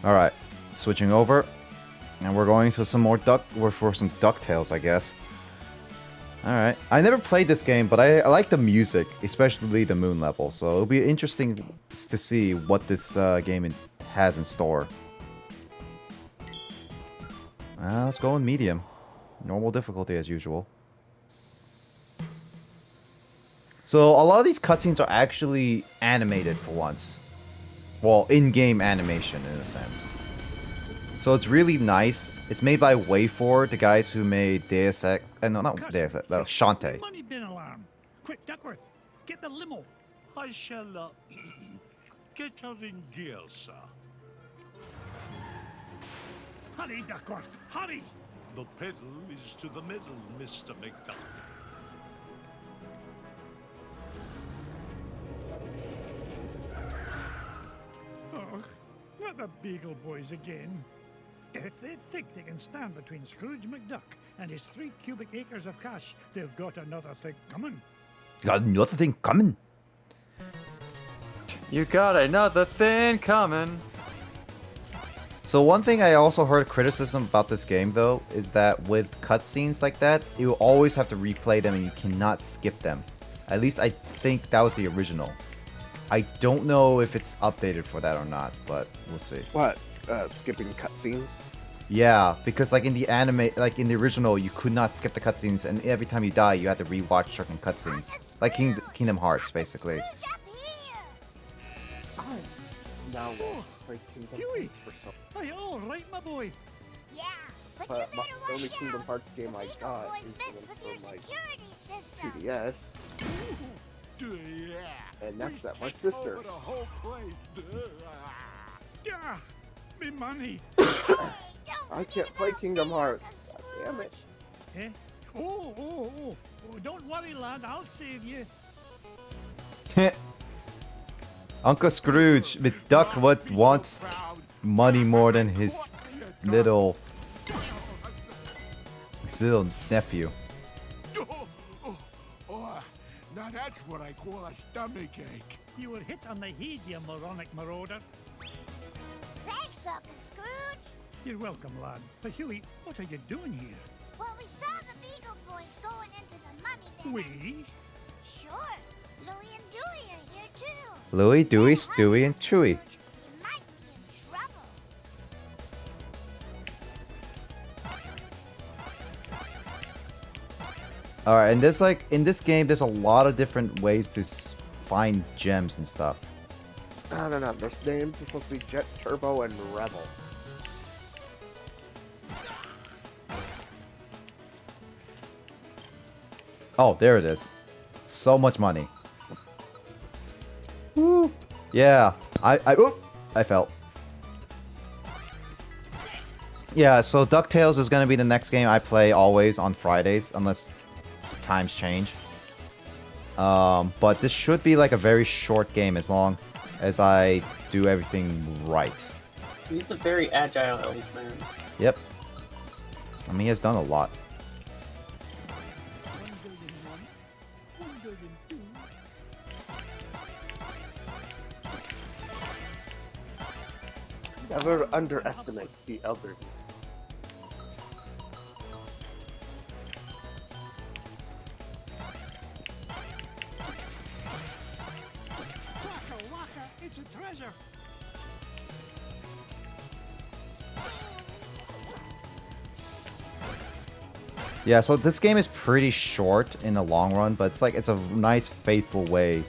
Alright, switching over. And we're going to some more for some DuckTales, I guess. Alright. I never played this game, but I like the music, especially the moon level. So it'll be interesting to see what this game has in store. Let's go in medium. Normal difficulty as usual. So a lot of these cutscenes are actually animated for once. Well, in-game animation in a sense. So it's really nice. It's made by Way4, the guys who made Deus Ex. No, not Deus Ex. Shantae. Money bin alarm. Quick, Duckworth, get the limo. I shall get her in gear, sir. Hurry, Duckworth, hurry! The pedal is to the middle, Mr. McDuck. Oh, not the Beagle Boys again. If they think they can stand between Scrooge McDuck and his 3 cubic acres of cash, they've got another thing coming. Got another thing coming. You got another thing coming. So one thing I also heard criticism about this game, though, is that with cutscenes like that, you always have to replay them and you cannot skip them. At least I think that was the original. I don't know if it's updated for that or not, but we'll see. What? Skipping cutscenes? Yeah, because like in the anime, like in the original, you could not skip the cutscenes, and every time you die, you had to rewatch certain cutscenes, like Kingdom Hearts, basically. Now we'll play Kingdom Huey! Hearts for some. Are you all right, my boy? Yeah, but But you better the only watch Kingdom out. Hearts game The I Beagle got Boys is the mess one with your from like security system. 2DS, and that's that my sister. Yeah, me money. I can't play Kingdom Hearts. God damn it. Eh? Oh, don't worry, lad, I'll save you. Uncle Scrooge, McDuck wants money more than his little nephew. Now that's what I call a stomach ache. You were hit on the head, you moronic marauder. Thanks, Uncle Scrooge. You're welcome, lad. But Huey, what are you doing here? Well, we saw the Beagle Boys going into the money bin. We? Sure. Louie and Dewey are here, too. Louie, Dewey, Stewie, and Chewie. You might be in trouble. Alright, and there's like, in this game, there's a lot of different ways to find gems and stuff. No. Their names are supposed to be Jet, Turbo, and Rebel. Oh, there it is. So much money. Woo. Yeah, I fell. Yeah, so DuckTales is gonna be the next game I play always on Fridays, unless times change. But this should be like a very short game as long as I do everything right. He's a very agile elf, man. Yep. I mean, he has done a lot. Never underestimate the elderly. Waka waka, it's a treasure. Yeah, so this game is pretty short in the long run, but it's a nice, faithful way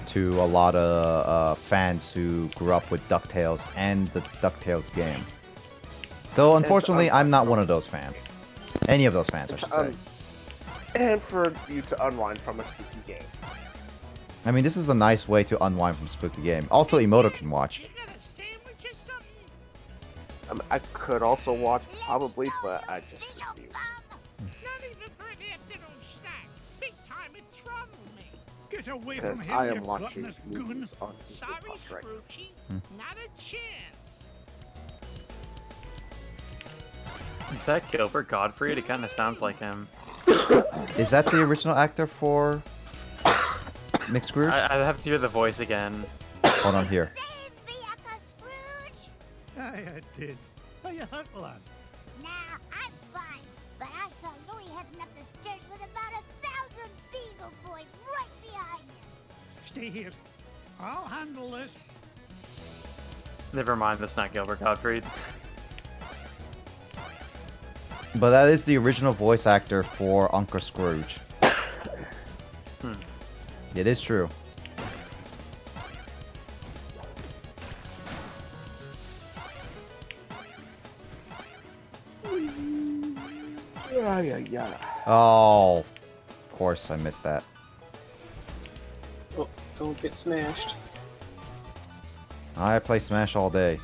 to a lot of fans who grew up with DuckTales and the DuckTales game. Though, unfortunately, I'm not one of those fans. Any of those fans, I should say. And for you to unwind from a spooky game. I mean, this is a nice way to unwind from spooky game. Also, Emoto can watch. You got a sandwich or something? I could also watch, probably, but I just refuse. Not even for an afternoon snack. Big time in trouble, me. Get away Because from him, I you am watching gluttonous goon. movies on Sorry, Disney Plus right now. Scroochy. Not a chance. Is that Gilbert Gottfried? It kind of sounds like him. Is that the original actor for Nick Scrooge? I'd have to hear the voice again. Hold on here. Save me, Uncle Scrooge. Aye, I did. Are you hurt, lad? Nah, I'm fine. But I saw Louis heading up the stairs with about 1,000 Beagle Boys right behind him. Stay here. I'll handle this. Never mind, that's not Gilbert Gottfried. But that is the original voice actor for Uncle Scrooge. It is true. Yeah. Oh, of course I missed that. Oh, don't get smashed. I play Smash all day.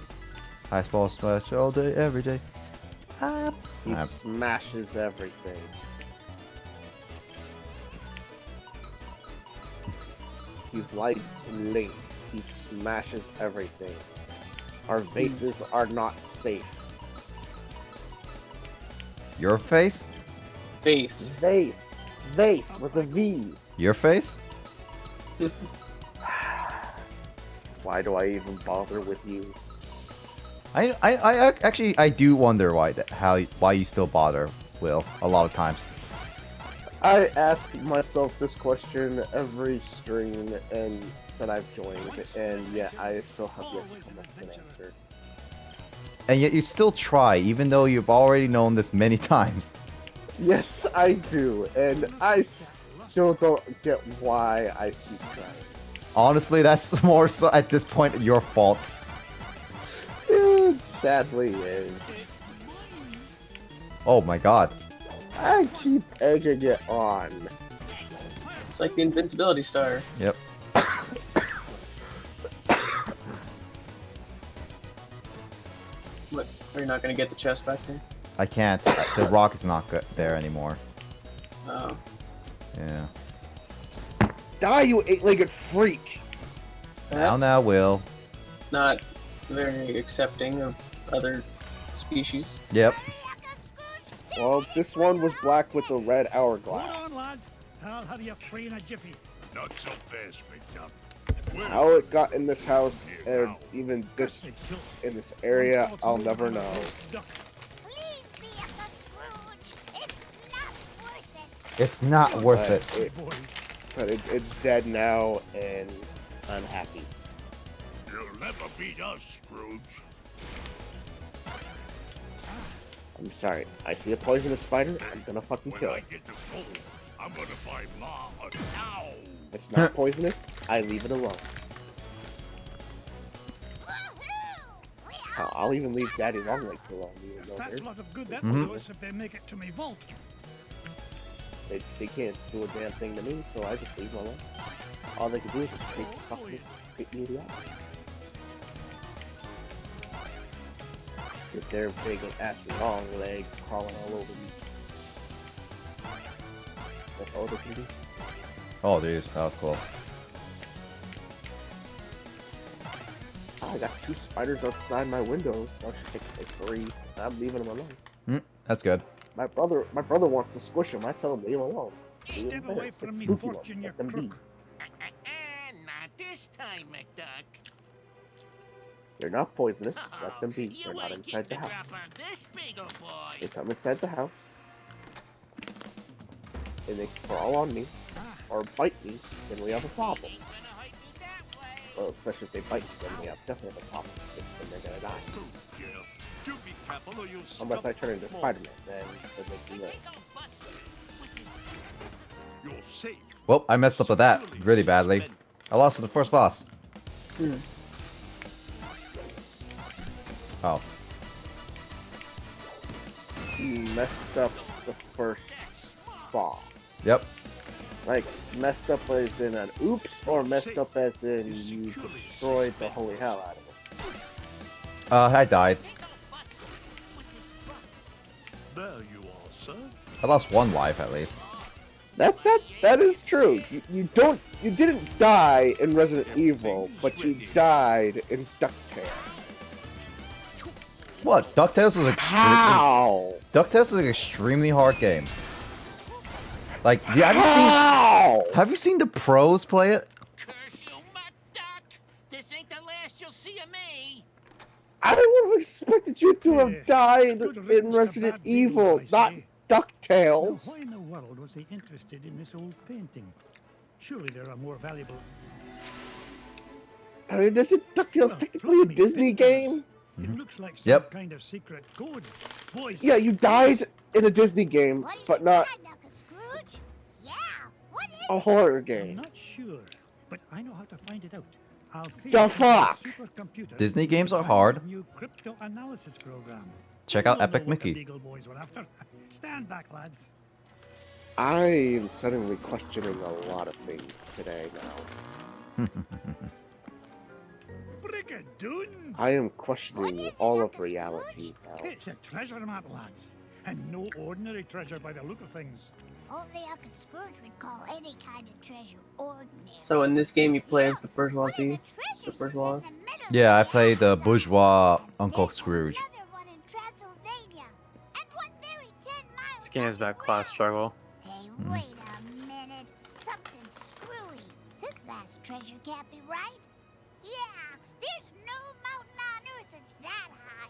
I play Smash all day, every day. He smashes everything. He's like Link. He smashes everything. Our vases are not safe. Your face? Face. Vase with a V. Your face? Why do I even bother with you? I actually I do wonder why you still bother, Will, a lot of times. I ask myself this question every stream and that I've joined, and yet I still have yet to come up with an answer. And yet you still try, even though you've already known this many times. Yes, I do, and I still don't get why I keep trying. Honestly, that's more so at this point your fault. It sadly is. Oh my god. I keep egging it on. It's like the invincibility star. Yep. What? Are you not gonna get the chest back there? I can't. The rock is not there anymore. Oh. Yeah. Die, you eight-legged freak! Now, Will. Not very accepting of other species. Yep. Well, this one was black with a red Hold hourglass. on, lad. I'll have you free in a jiffy. Not so fast, McDuck. How it got in this house, and even this in this area, I'll never know. Please be Uncle Scrooge. It's not worth it. It's not worth But it. But it's dead now, and I'm happy. You'll never beat us, Scrooge. I'm sorry. I see a poisonous spider, I'm gonna fucking When kill I it. get to gold, I'm gonna find Ma a cow. It's not poisonous, I leave it alone. Hell, I'll even leave Daddy Longlegs alone, even though That's a lot of good that Mhm. will do us if they make it to me vault. they can't do a damn thing to me, so I just leave them alone. All they can do is just creep me idiot. With their big ass long legs crawling all over me. That's all they can do. Oh, jeez, that was close. I got 2 spiders outside my window. I should take like 3. I'm leaving them alone. That's good. My brother wants to squish him. I tell him leave him alone. Leave him Step there. away from It's me, spooky fortune, one. you Let them be. crook. Not this time, McDuck. They're not poisonous. Let them be. You They're not ain't inside the getting house. drop on this big ol' boy. They come inside the house. And they crawl on me. Or bite me. Then we have a problem. Ain't gonna hurt me that way. Well, especially if they bite me, then we have definitely a problem. Then they're gonna die. You be careful or you'll Unless I turn into Spider-Man, then they can live. Big ol' bus with his You're safe. Well, I messed up with that really badly. I lost to the first boss. Oh. You messed up the first boss. Yep. Like, messed up as in an oops, or messed up as in you destroyed the holy hell out of it? I died. There you are, sir. I lost 1 life at least. That is true. You didn't die in Resident Evil, but you died in DuckTales. What? DuckTales was How? DuckTales is an extremely hard game. Like, yeah, How? have you seen the pros play it? curse you, McDuck. This ain't the last you'll see of me. I would have expected you to Eh, have died good in riddance to Resident bad beagles, Evil, I not say. Now, DuckTales. why in the world was he interested in this old painting? Surely there are more valuable... I mean, isn't DuckTales Well, technically a blimey, Disney pin feathers. game? It looks like some Yep. kind of secret code. Boys, Yeah, you died in a Disney game, What do you but not got, Knuckle Scrooge? Yeah, what is a it? horror I'm game. not sure, but I know how to find it out. I'll feed The it into fuck? supercomputer Disney using games are Timer's hard. New crypto analysis program. Check out You'll Epic know what the Mickey. Beagle Boys were after. Stand back, lads. I'm suddenly questioning a lot of things today now. Brigadoon! I am What questioning is it, all of Uncle reality now. It's a treasure map, lads. And no ordinary treasure by the look of things. Only Uncle Scrooge would call any kind of treasure ordinary. So in this game, you play as the One of bourgeoisie. the treasures bourgeois? is in the middle Yeah, I of played the Amazon. bourgeois And Uncle there's Scrooge. another one in Transylvania. And one buried 10 miles This game is about underground. class struggle. Hey, wait a minute. Something's screwy. This last treasure can't be right. Yeah, there's no mountain on Earth that's that high.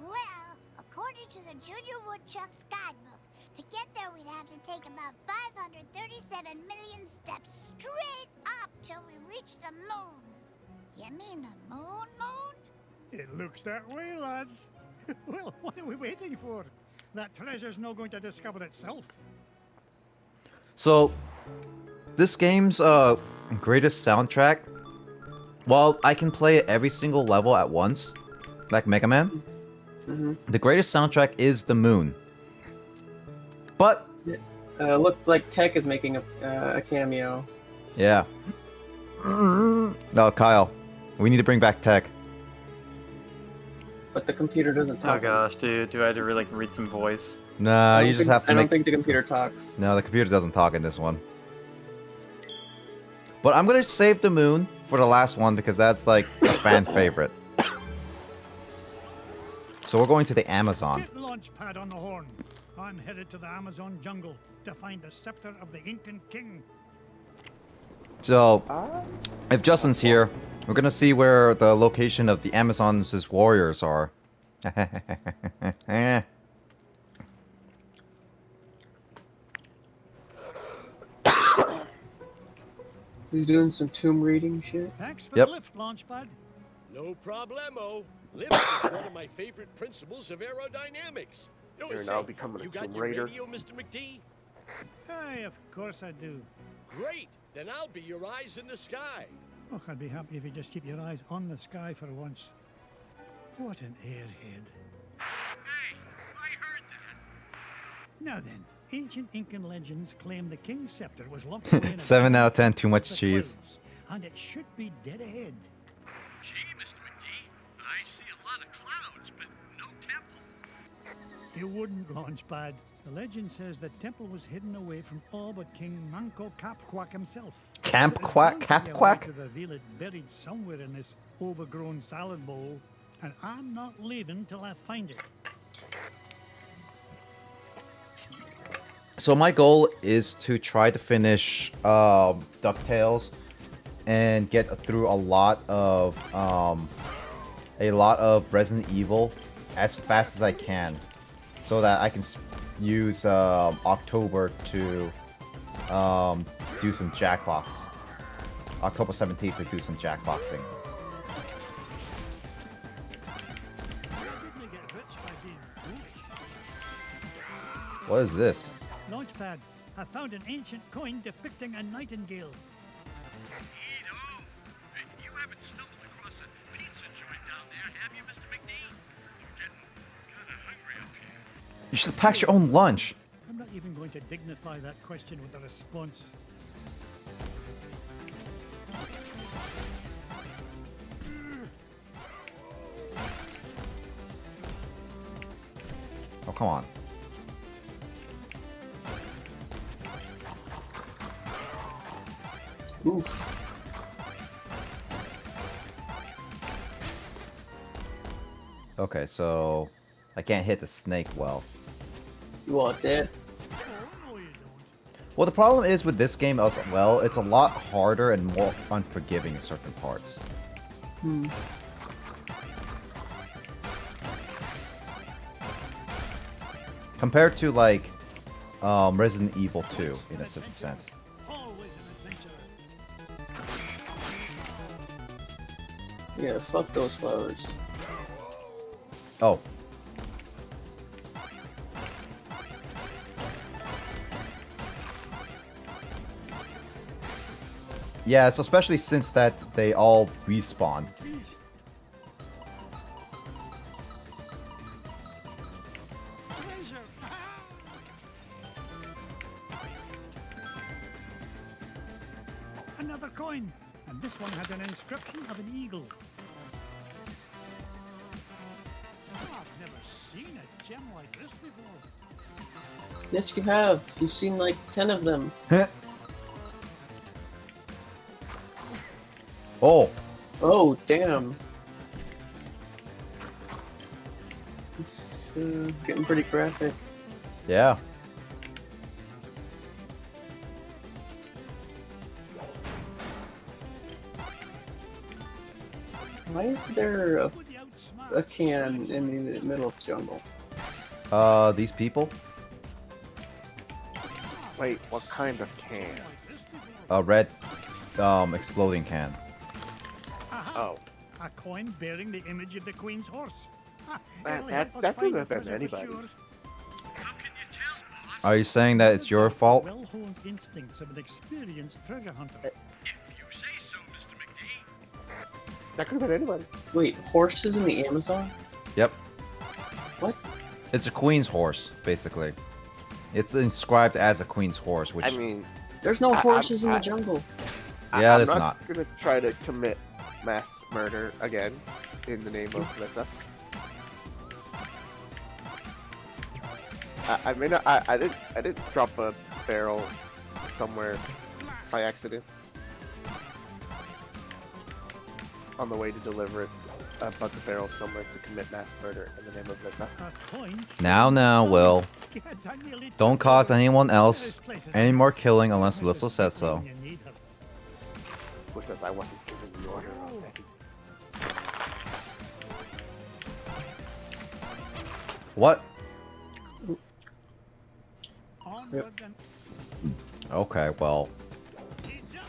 Well, according to the Junior Woodchuck's guidebook, to get there we'd have to take about 537 million steps straight up till we reach the moon. You mean the moon? It looks that way, lads. Well, what are we waiting for? That treasure's not going to discover itself. So, this game's greatest soundtrack, while I can play every single level at once, like Mega Man, the greatest soundtrack is The Moon. But, Looked like Tech is making a cameo. yeah. No, Kyle, we need to bring back Tech. But the computer doesn't Oh talk. gosh, dude, do I have to like read some voice? Nah, I don't you just think- have to I don't make... think the computer talks. No, the computer doesn't talk in this one. But I'm gonna save The Moon for the last one because that's like a fan favorite. So we're going to the Amazon. Get Launchpad on the horn. I'm headed to the Amazon jungle to find the scepter of the Incan king. So, if Justin's here, we're gonna see where the location of the Amazon's warriors are. He's doing some tomb reading shit. Thanks for Yep. the lift, Launchpad. No problemo. Lift is one of my favorite principles of aerodynamics. Oh, You're say, now becoming a you got Tomb your Raider. radio, Mr. McD? Aye, of course I do. Great. Then I'll be your eyes in the sky. Oh, I'd be happy if you just keep your eyes on the sky for once. What an airhead. Hey, I heard that. Now then, ancient Incan legends claim the king's scepter was locked away in a 7 out of 10, too the much cheese. clouds, and it should be dead ahead. Gee, Mr. McD, I see a lot of clouds, but no temple. You wouldn't, Launchpad. The legend says the temple was hidden away from all but King Manco Capquack himself. Camp There's Quack? bound to Cap be a way Quack? to reveal it buried somewhere in this overgrown salad bowl, and I'm not leaving till I find it. So my goal is to try to finish DuckTales and get through a lot of Resident Evil as fast as I can, so that I can use October to do some Jackbox. October 17th to do some Jackboxing. Didn't you get rich by being foolish? What is this? Launchpad, I found an ancient coin depicting a nightingale. Neato. You haven't stumbled across a pizza joint down there, have you, Mr. McD? I'm getting kind of hungry up here. You should pack your own lunch. I'm not even going to dignify that question with a response. Oh, come on. Oof. Okay, so I can't hit the snake well. You all dead? Oh, no, you don't. Well, the problem is with this game as well, it's a lot harder and more unforgiving in certain parts. compared to like Resident Evil 2 in a certain sense. Always an adventurer. Yeah, fuck those flowers. Oh. Yeah, so especially since that they all respawn. Treasure. Another coin, and this one has an inscription of an eagle. Oh, I've never seen a gem like this before. Yes, you have. You've seen like 10 of them. Oh. Oh, damn. It's getting pretty graphic. Yeah. Why is there a can in the middle of the jungle? These people? Wait, what kind of can? A red, exploding can. Aha. Oh. A coin bearing the image of the Queen's horse. Ha, That- it'll that- help us that find could have the been treasure for anybody. sure. Are you saying that it's your fault? Well-honed instincts of an experienced treasure hunter. If you say so, Mr. McD. That could have been anybody. Wait, horses in the Amazon? Yep. What? It's a queen's horse, basically. It's inscribed as a queen's horse, which... I mean, There's no I- horses in I- the jungle. Yeah, I'm there's not not. gonna try to commit mass murder again in the name of Melissa. I mean, I didn't drop a barrel somewhere by accident on the way to deliver it. A bunch of barrels somewhere to commit mass murder in the name of Melissa. A coin. Now, Will. Gads, I nearly Don't took cause over. anyone else This place is any more nice. killing unless Mrs. Alyssa says so. When you need her. Which says I wasn't given the order already. What? Onward and Okay, well... it's up.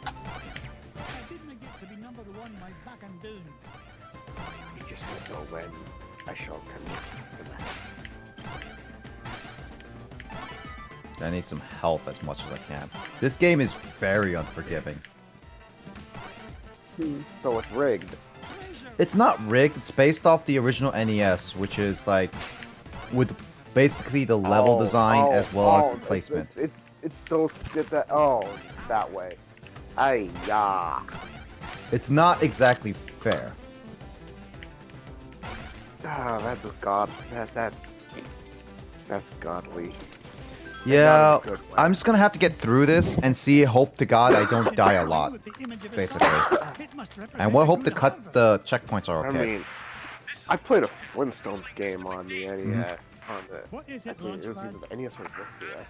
I didn't get to be number one my back and down. You just don't know when I shall commit the mass. I need some health as much as I can. This game is very unforgiving. So it's rigged. It's not rigged, it's based off the original NES, which is like... with basically the level design as well as the placement. It's so good that that way. Ay ya. It's not exactly fair. Ah, that's a god. That's godly. Yeah, good way. I'm just gonna have to get through this and see, hope to God I don't die a lot, basically. And we'll hope to cut the checkpoints are I okay. mean, I played a Flintstones game on the NES. On the, What is I it, think it was Launchpad? either the NES or the DS.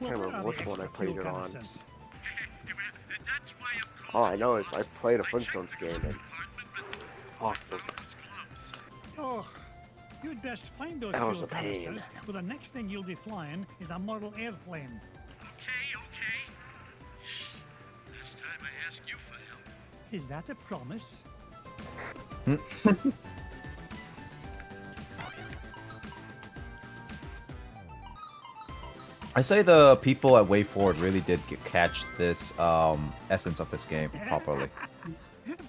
I can't remember which one I played it on. All I know is I played a Flintstones game and awesome. Oh, you'd best find those That was fuel a pain. canisters, for the next thing you'll be flying is a model airplane. Okay. Last time I ask you for help. Is that a promise? I say the people at WayForward really did catch this essence of this game properly.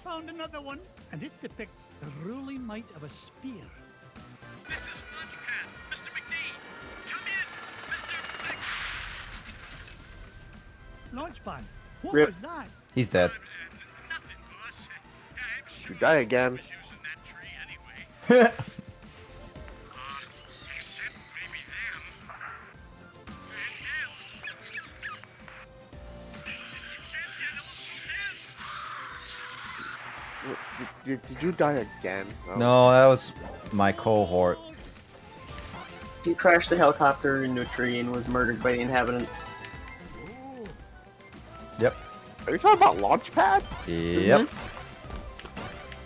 Found another one, and it depicts the ruling might of a spear. This is Launchpad. Mr. McD. Come in. Mr. Launchpad, what Rip. was that? He's dead. Nothing, boss. I'm sure You die again. I was using that tree anyway. Except maybe them. And him. Did you die again? No, that was my cohort. He crashed the helicopter into a tree and was murdered by the inhabitants. Yep. Are you talking about Launchpad? Yep.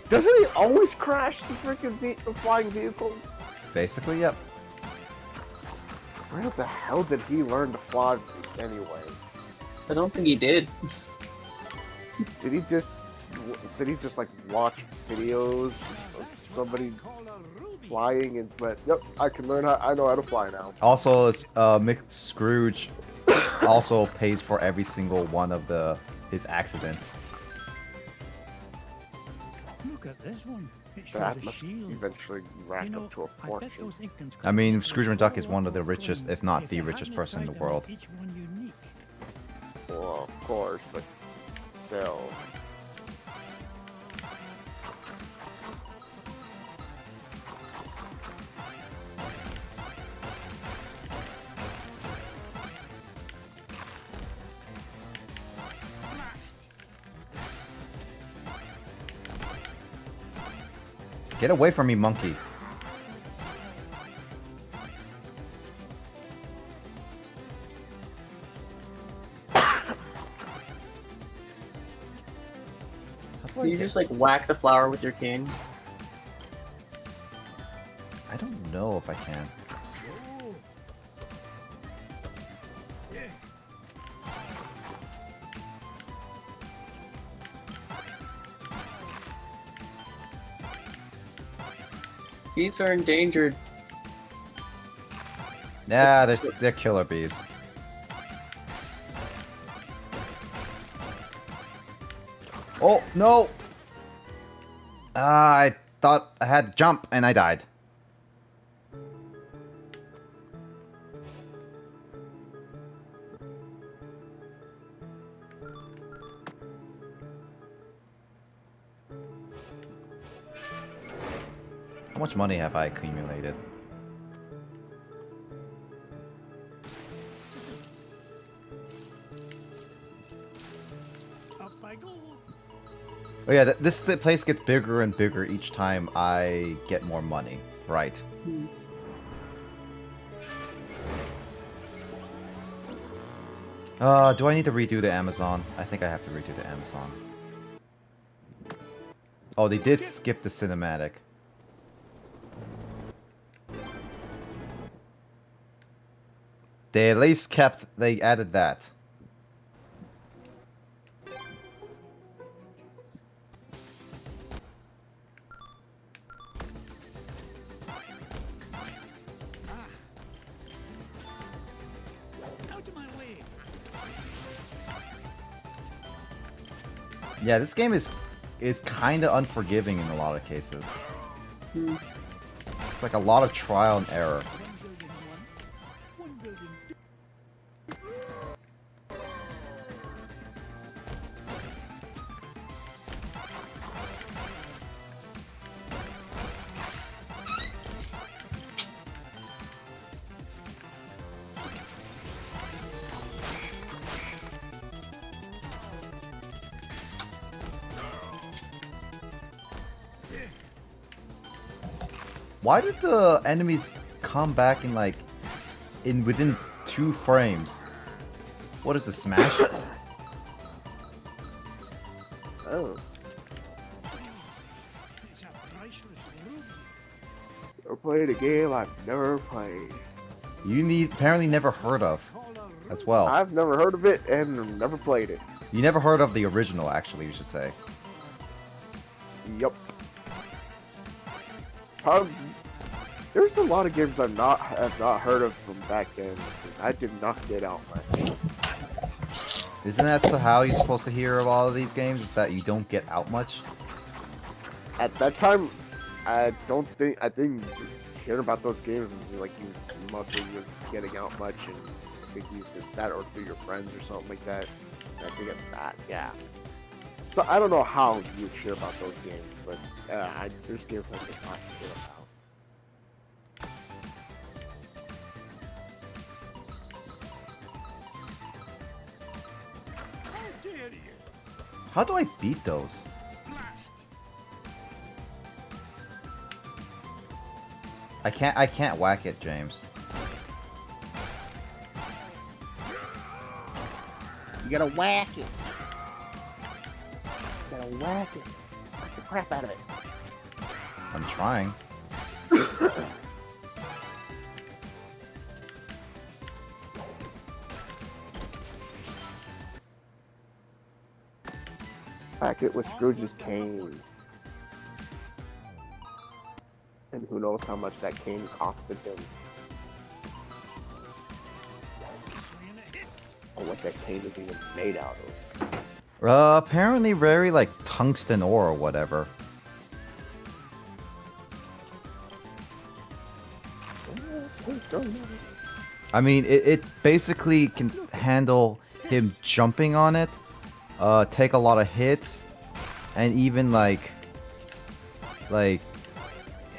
Doesn't he always crash the freaking flying vehicle? Basically, yep. Where the hell did he learn to fly anyway? I don't think he did. Did he just like watch videos of somebody flying and but yep, I know how to fly now. Also, it's Mick Scrooge also pays for every single one of his accidents. Look at this one. It shows That a must shield. eventually rack up to a I bet fortune. those Incans I mean, could Scrooge build McDuck is a one of the lot richest, things if not if the they richest hadn't person in the tried to world. make each one unique. Well, of course, but still. Get away from me, monkey. Can you just like whack the flower with your cane? I don't know if I can. Bees are endangered. Nah, they're killer bees. Oh, no! I thought I had to jump and I died. How much money have I accumulated? Up I go. Oh yeah, the place gets bigger and bigger each time I get more money. Right. Do I need to redo the Amazon? I think I have to redo the Amazon. Oh, they did skip the cinematic. They at least they added that. Out of my way. Yeah, this game is kind of unforgiving in a lot of cases. It's like a lot of trial and error. One building. Why did the enemies come back in within 2 frames? What is a smash? Oh. It's a priceless ruby. Or played a game I've never played. You apparently never heard of as well. I've never heard of it and never played it. You never heard of the original, actually, you should say. Yup. There's a lot of games have not heard of from back then. I did not get out much. Isn't that how you're supposed to hear of all of these games? Is that you don't get out much? At that time, I didn't hear about those games like you mostly was getting out much, and I think you did that or through your friends or something like that. I think it's that, yeah. So I don't know how you would hear about those games, but there's games like this I can hear about. How dare you? How do I beat those? Blast. I can't whack it, James. You gotta whack it. You gotta whack it. Whack the crap out of it. I'm trying. Whack it with Scrooge's cane. And who knows how much that cane costed him. Or what that cane is even made out of. Apparently very like tungsten ore or whatever. I mean, it basically can handle him jumping on it, take a lot of hits, and even like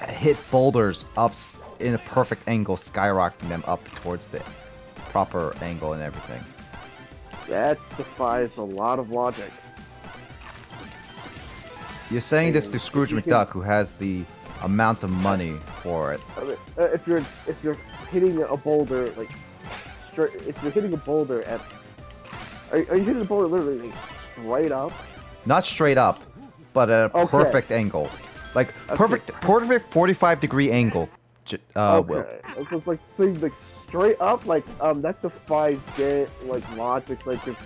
hit boulders up in a perfect angle, skyrocketing them up towards the proper angle and everything. That defies a lot of logic. You're saying this to Scrooge McDuck, who has the amount of money for it. I mean, if you're hitting a boulder like straight, if you're hitting a boulder at, are you hitting a boulder literally like, straight up? Not straight up, but at a perfect angle, like perfect 45-degree angle. Okay, it's just like things like straight up, like that defies like logic. Like it's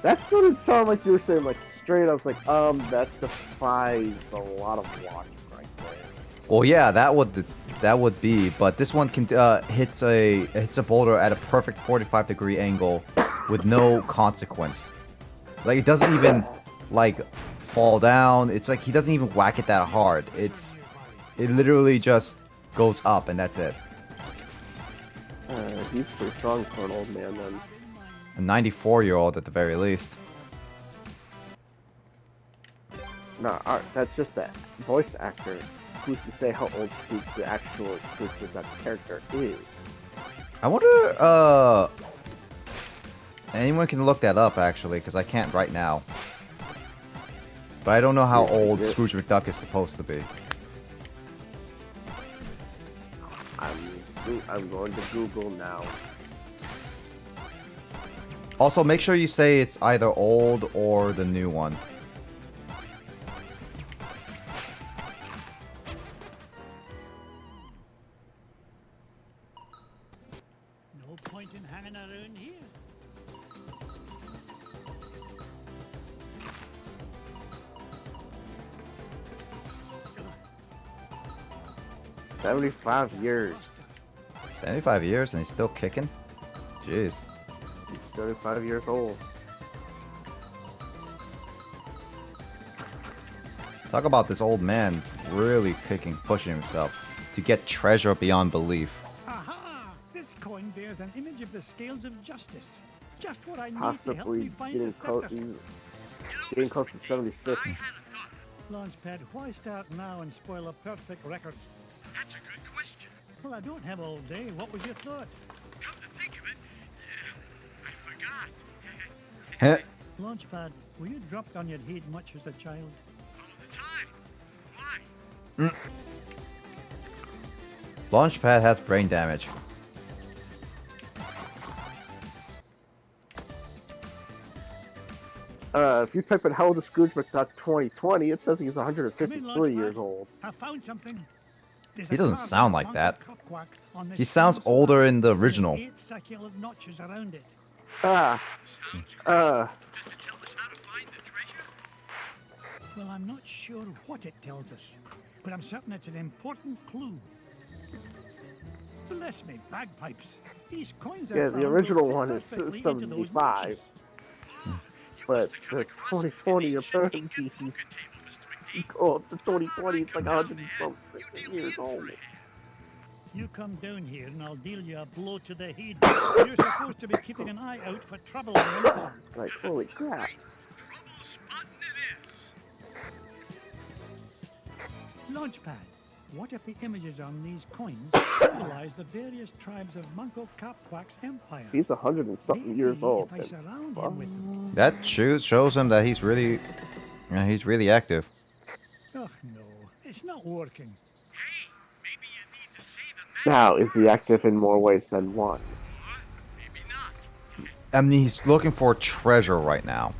that's what it sounded like you were saying, like straight up, like that defies a lot of logic right there. Well, yeah, that would be, but this one can hits a boulder at a perfect 45-degree angle with no consequence. Like it doesn't even like fall down. It's like he doesn't even whack it that hard. It literally just goes up and that's it. He's pretty strong for an old man then. A 94-year-old at the very least. No, that's just that voice actor. Who's to say how old the actual Scrooge McDuck character is? I wonder, anyone can look that up actually, because I can't right now. But I don't know how old Scrooge McDuck is supposed to be. I'm going to Google now. Also, make sure you say it's either old or the new one. No point in hanging around here. – 75 years. 75 years and he's still kicking? Jeez. He's 35 years old. Talk about this old man really kicking, pushing himself to get treasure beyond belief. Aha! This coin bears an image of the scales of justice. Just what I need to help me Possibly find getting the scepter. close to 76. Launchpad, why start now and spoil a perfect record? That's a good question. Well, I don't have all day. What was your thought? Come to think of it, I forgot. Launchpad, were you dropped on your head much as a child? All the time. Why? Launchpad has brain damage. If you type in how old is Scrooge McDuck 2020, it says he's Come in, 153 years Launchpad. old. I found something. There's He a doesn't carving sound of like Uncle that. Cupquack on this He sounds stone older slab. in the There's original. 8 circular notches around it. Sounds great. Does it tell us how to find the treasure? Well, I'm not sure what it tells us, but I'm certain it's an important clue. Bless me, bagpipes. These coins are Yeah, the found original will fit one is perfectly into those 75. notches. But the 2020 apparently oh, the 2020 it's like 100 and something years old. You come down here and I'll deal you a blow to the head. You're supposed to be keeping an eye out for trouble in the farm. Like, holy crap. Trouble spotting it is. Launchpad, what if the images on these coins symbolize the various tribes of Manco Capquack's empire? He's 100 and something years Maybe old. if I surround him with them. That shows him that he's really active. Oh no, it's not working. Hey, maybe you need to say the Now, is he active in more ways than one? Maybe not. I mean, he's looking for treasure right now.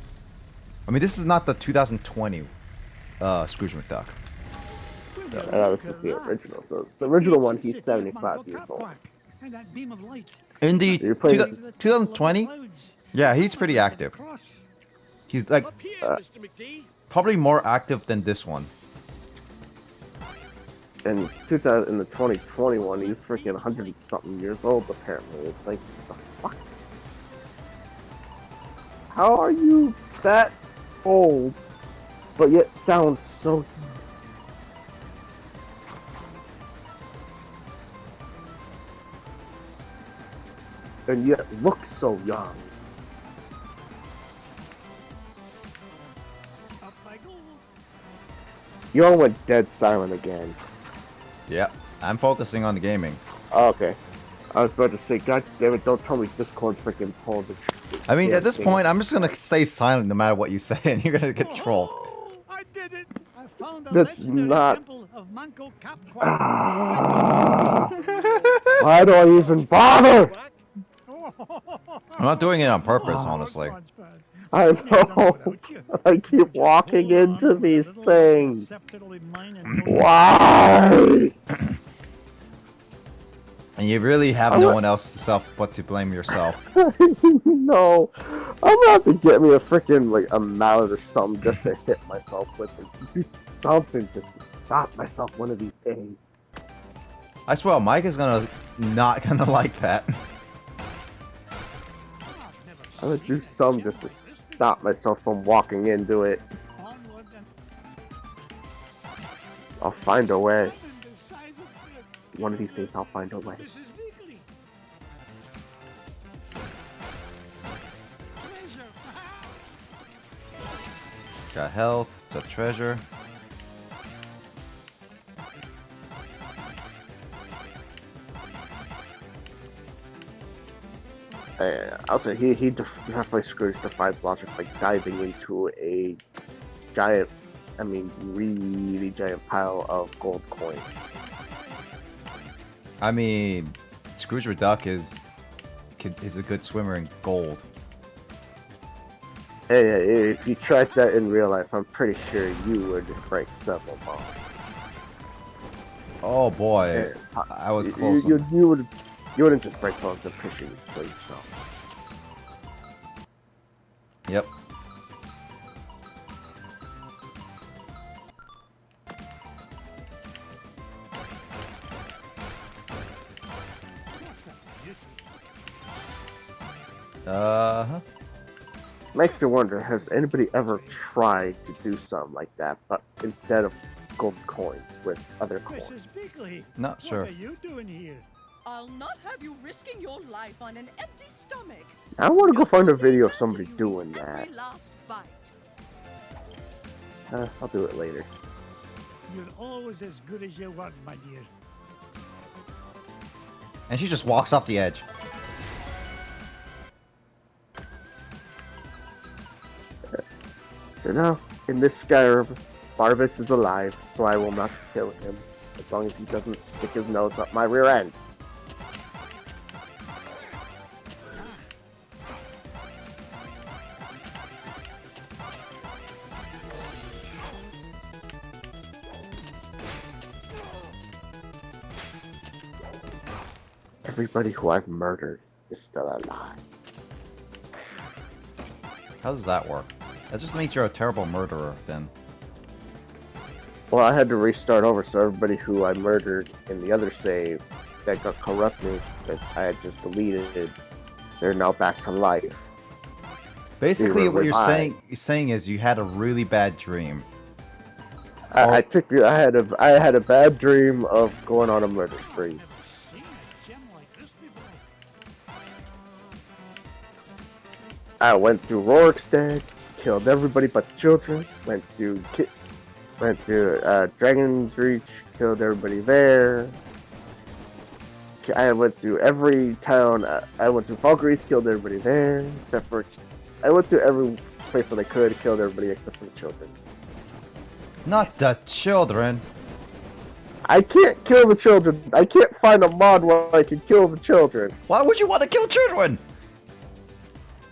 I mean, this is not the 2020 Scrooge McDuck. This is the original. So the original one, he's 75 years old. And that beam of light. In the You're playing 2020, yeah, he's pretty active. He's like Up here, Mr. McD. probably more active than this one. In 2021, he's freaking 100 and something years old. Apparently, it's like, what the fuck? How are you that old, but yet sound so? And yet look so young. Up I go. You all went dead silent again. Yeah, I'm focusing on the gaming. Oh, okay. I was about to say, God damn it, don't tell me Discord freaking pulled it. I mean, at this point, I'm just gonna stay silent no matter what you say, and you're gonna get trolled. Oh, I did it! I found a That's legendary not- temple of Manco Cap. Why do I even bother? Quack. I'm not doing it on purpose, honestly. I know. I keep walking into these things. Why? And you really have no one else but to blame yourself. No. I'm gonna have to get me a freaking, like, a mallet or something just to hit myself with it. Do something just to stop myself one of these days. I swear, Mike is not gonna like that. I'm gonna do something just to stop myself from walking into it. I'll find a way. One of these days I'll find a way. Got health, got treasure. I'll say he definitely Scrooge defies logic by diving into a giant, I mean really giant pile of gold coins. I mean, Scrooge McDuck is a good swimmer in gold. Hey, if you tried that in real life, I'm pretty sure you would break several bones. Oh boy, I was close. You wouldn't just break bones. I'm pretty sure you'd kill yourself. Yep. Uh-huh. Makes me wonder, has anybody ever tried to do something like that, but instead of gold coins with other coins? Mrs. Bigley, Not sure. what are you doing here? I'll not have you risking your life on an empty stomach. I want to go find a video of somebody doing that. Every last bite. I'll do it later. You're always as good as your word, my dear. And she just walks off the edge. So now, in this Skyrim, Barvis is alive, so I will not kill him, as long as he doesn't stick his nose up my rear end. Everybody who I've murdered is still alive. How does that work? That just means you're a terrible murderer, then. Well, I had to restart over, so everybody who I murdered in the other save that got corrupted, that I had just deleted, they're now back to life. Basically, what you're revived. saying is you had a really bad dream. I had a bad dream of going on a murder spree. I went through Rorikstead, killed everybody but the children. Went to Dragon's Reach, killed everybody there. I went through every town. I went to Valkyries, killed everybody there, except for. I went to every place that I could, killed everybody except for the children. Not the children. I can't kill the children. I can't find a mod where I can kill the children. Why would you want to kill children?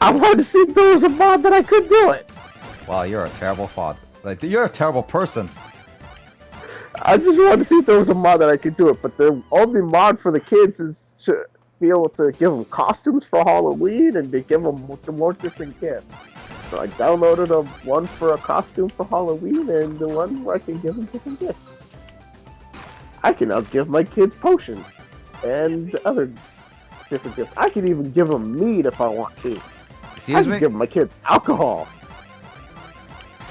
I wanted to see if there was a mod that I could do it. Wow, you're a terrible father. Like, you're a terrible person. I just wanted to see if there was a mod that I could do it, but the only mod for the kids is to be able to give them costumes for Halloween and to give them more different gifts. So I downloaded one for a costume for Halloween and the one where I can give them different gifts. I can now give my kids potions and other different gifts. I can even give them meat if I want to. Excuse me? Give my kids alcohol.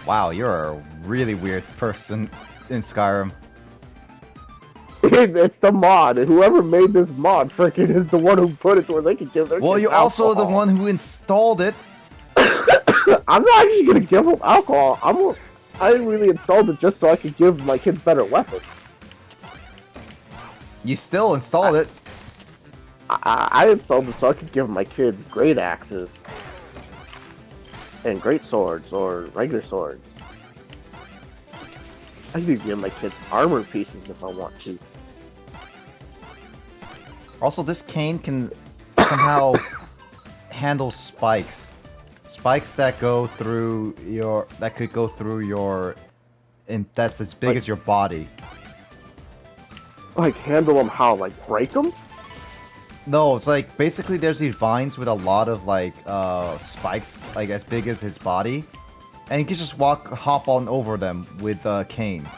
Wow, you're a really weird person in Skyrim. It's the mod, and whoever made this mod freaking is the one who put it to where they can give their Well, kids you're also the alcohol. one who installed it. I'm not actually gonna give them alcohol. I really installed it just so I could give my kids better weapons. You still installed it. I installed it so I could give my kids great axes and great swords or regular swords. I could give my kids armor pieces if I want to. Also, this cane can somehow handle spikes. Spikes that go through your... That could go through your... And that's as big as your body. Like, handle them how? Like, break them? No, it's like, basically there's these vines with a lot of, like, spikes, like, as big as his body. And you can just hop on over them with a cane.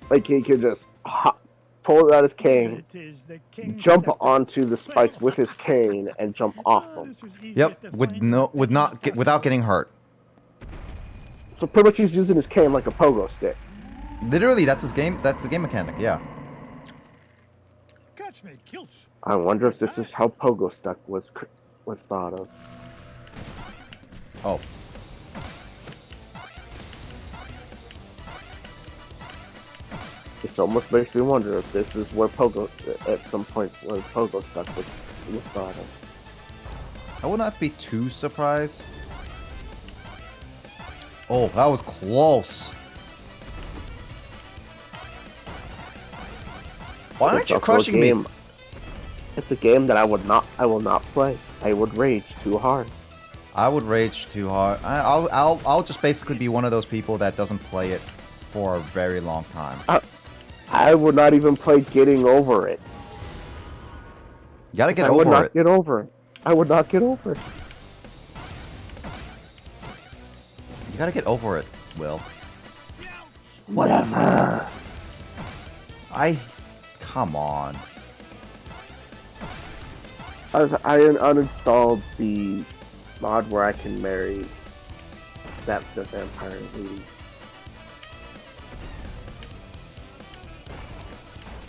Like, he could just pull out his cane, jump onto the spikes with his cane, and jump off them. Yep, without getting hurt. So pretty much he's using his cane like a pogo stick. Literally, that's his game. That's the game mechanic. Yeah. Catch me, kilts. I wonder if this is how pogo stick was thought of. Oh. This almost makes me wonder if this is where pogo, at some point, where pogo stick was thought of. I would not be too surprised. Oh, that was close. Why aren't you crushing me? It's a game that I will not play. I would rage too hard. I would rage too hard. I'll just basically be one of those people that doesn't play it for a very long time. I would not even play getting over it. You gotta get I over would not it. get over it. I would not get over it. You gotta get over it, Will. Whatever. Come on. I uninstalled the mod where I can marry the vampire lady.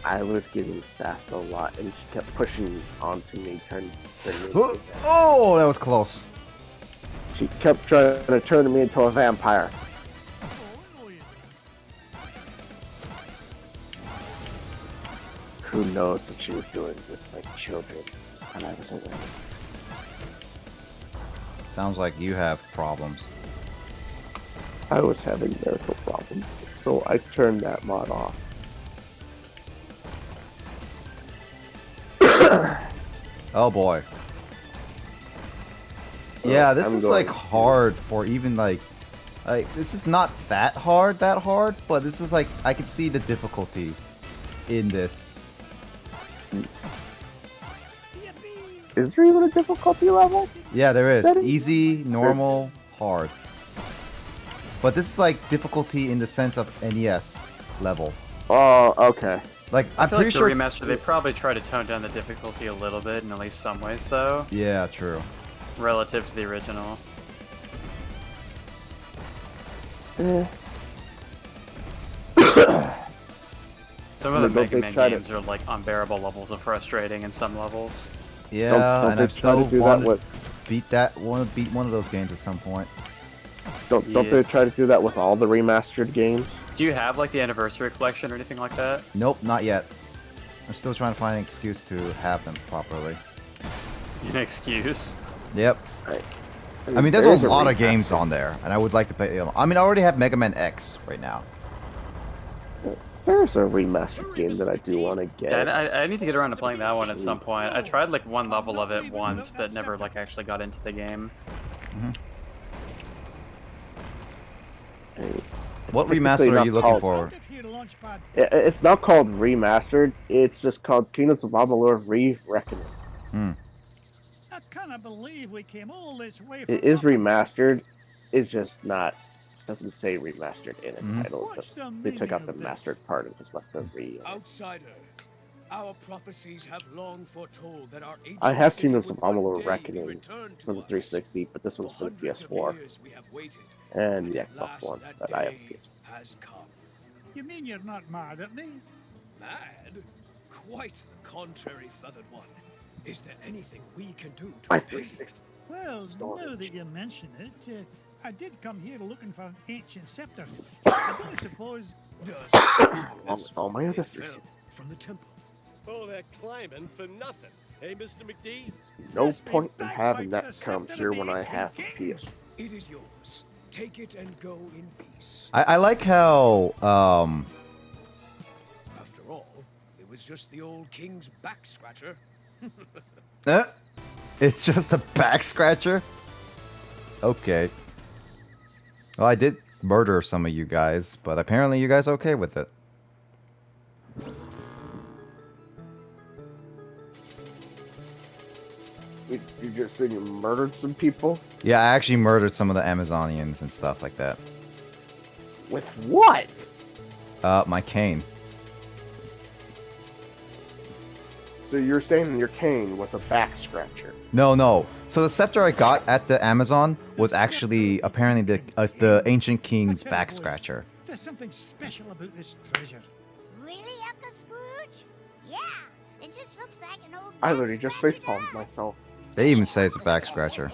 I was getting sassed a lot, and she kept pushing onto me, trying to turn me. Oh, that was close. She kept trying to turn me into a vampire. Who knows what she was doing with my children, and I was away. Sounds like you have problems. I was having marital problems, so I turned that mod off. Oh boy. Yeah, this I'm is like going hard for even like this is not that hard, but this is like I can see the difficulty in this. Is there even a difficulty level? Yeah, there is. Easy, normal, hard. But this is like difficulty in the sense of NES level. Oh, okay. Like I I'm feel pretty like sure the remaster, they probably try to tone down the difficulty a little bit in at least some ways, though. Yeah, true. Relative to the original. Some of the Mega Man games are like unbearable levels of frustrating in some levels. Yeah, don't and they I try to still do want that to with? want to beat one of those games at some point. Don't they try to do that with all the remastered games? Do you have like the Anniversary Collection or anything like that? Nope, not yet. I'm still trying to find an excuse to have them properly. An excuse? Yep. I mean, there's a lot of games on there, and I would like to play. I mean, I already have Mega Man X right now. There's a remastered game that I do want to get. Yeah, I need to get around to playing that one at some point. I tried like one level of it once, but never like actually got into the game. What remaster are you looking for? It's not called remastered. It's just called Kingdoms of Amalur Re-Reckoning. I cannot believe we came all this way. It is remastered. It's just not. Doesn't say remastered in the title. But they took out the mastered part and just left the re. Outsider, our prophecies have long foretold that our I have Kingdoms of Amalur Reckoning for the 360, but this one's for the PS4 and the Xbox One that I have. Has come. You mean you're not mad at me? Mad? Quite contrary, feathered one. Is there anything we can do to My repay you? 360. Well, now that you mention it, I did come here looking for an ancient scepter. I don't suppose. All my other It fell 360. from the temple. All that climbing for nothing. Hey, Mr. McD? No point in having that come here when I have a PS. It is yours. Take it and go in peace. I like how After all, it was just the old king's back scratcher. it's just a back scratcher. Okay. Well, I did murder some of you guys, but apparently you guys are okay with it. You just said you murdered some people? Yeah, I actually murdered some of the Amazonians and stuff like that. With what? My cane. So you're saying your cane was a back scratcher? No. So the scepter I got at the Amazon was actually apparently the ancient king's back scratcher. There's something special about this treasure. Really, Uncle Scrooge? Yeah, it just looks like an old. I literally just facepalmed myself. They even say it's a back scratcher.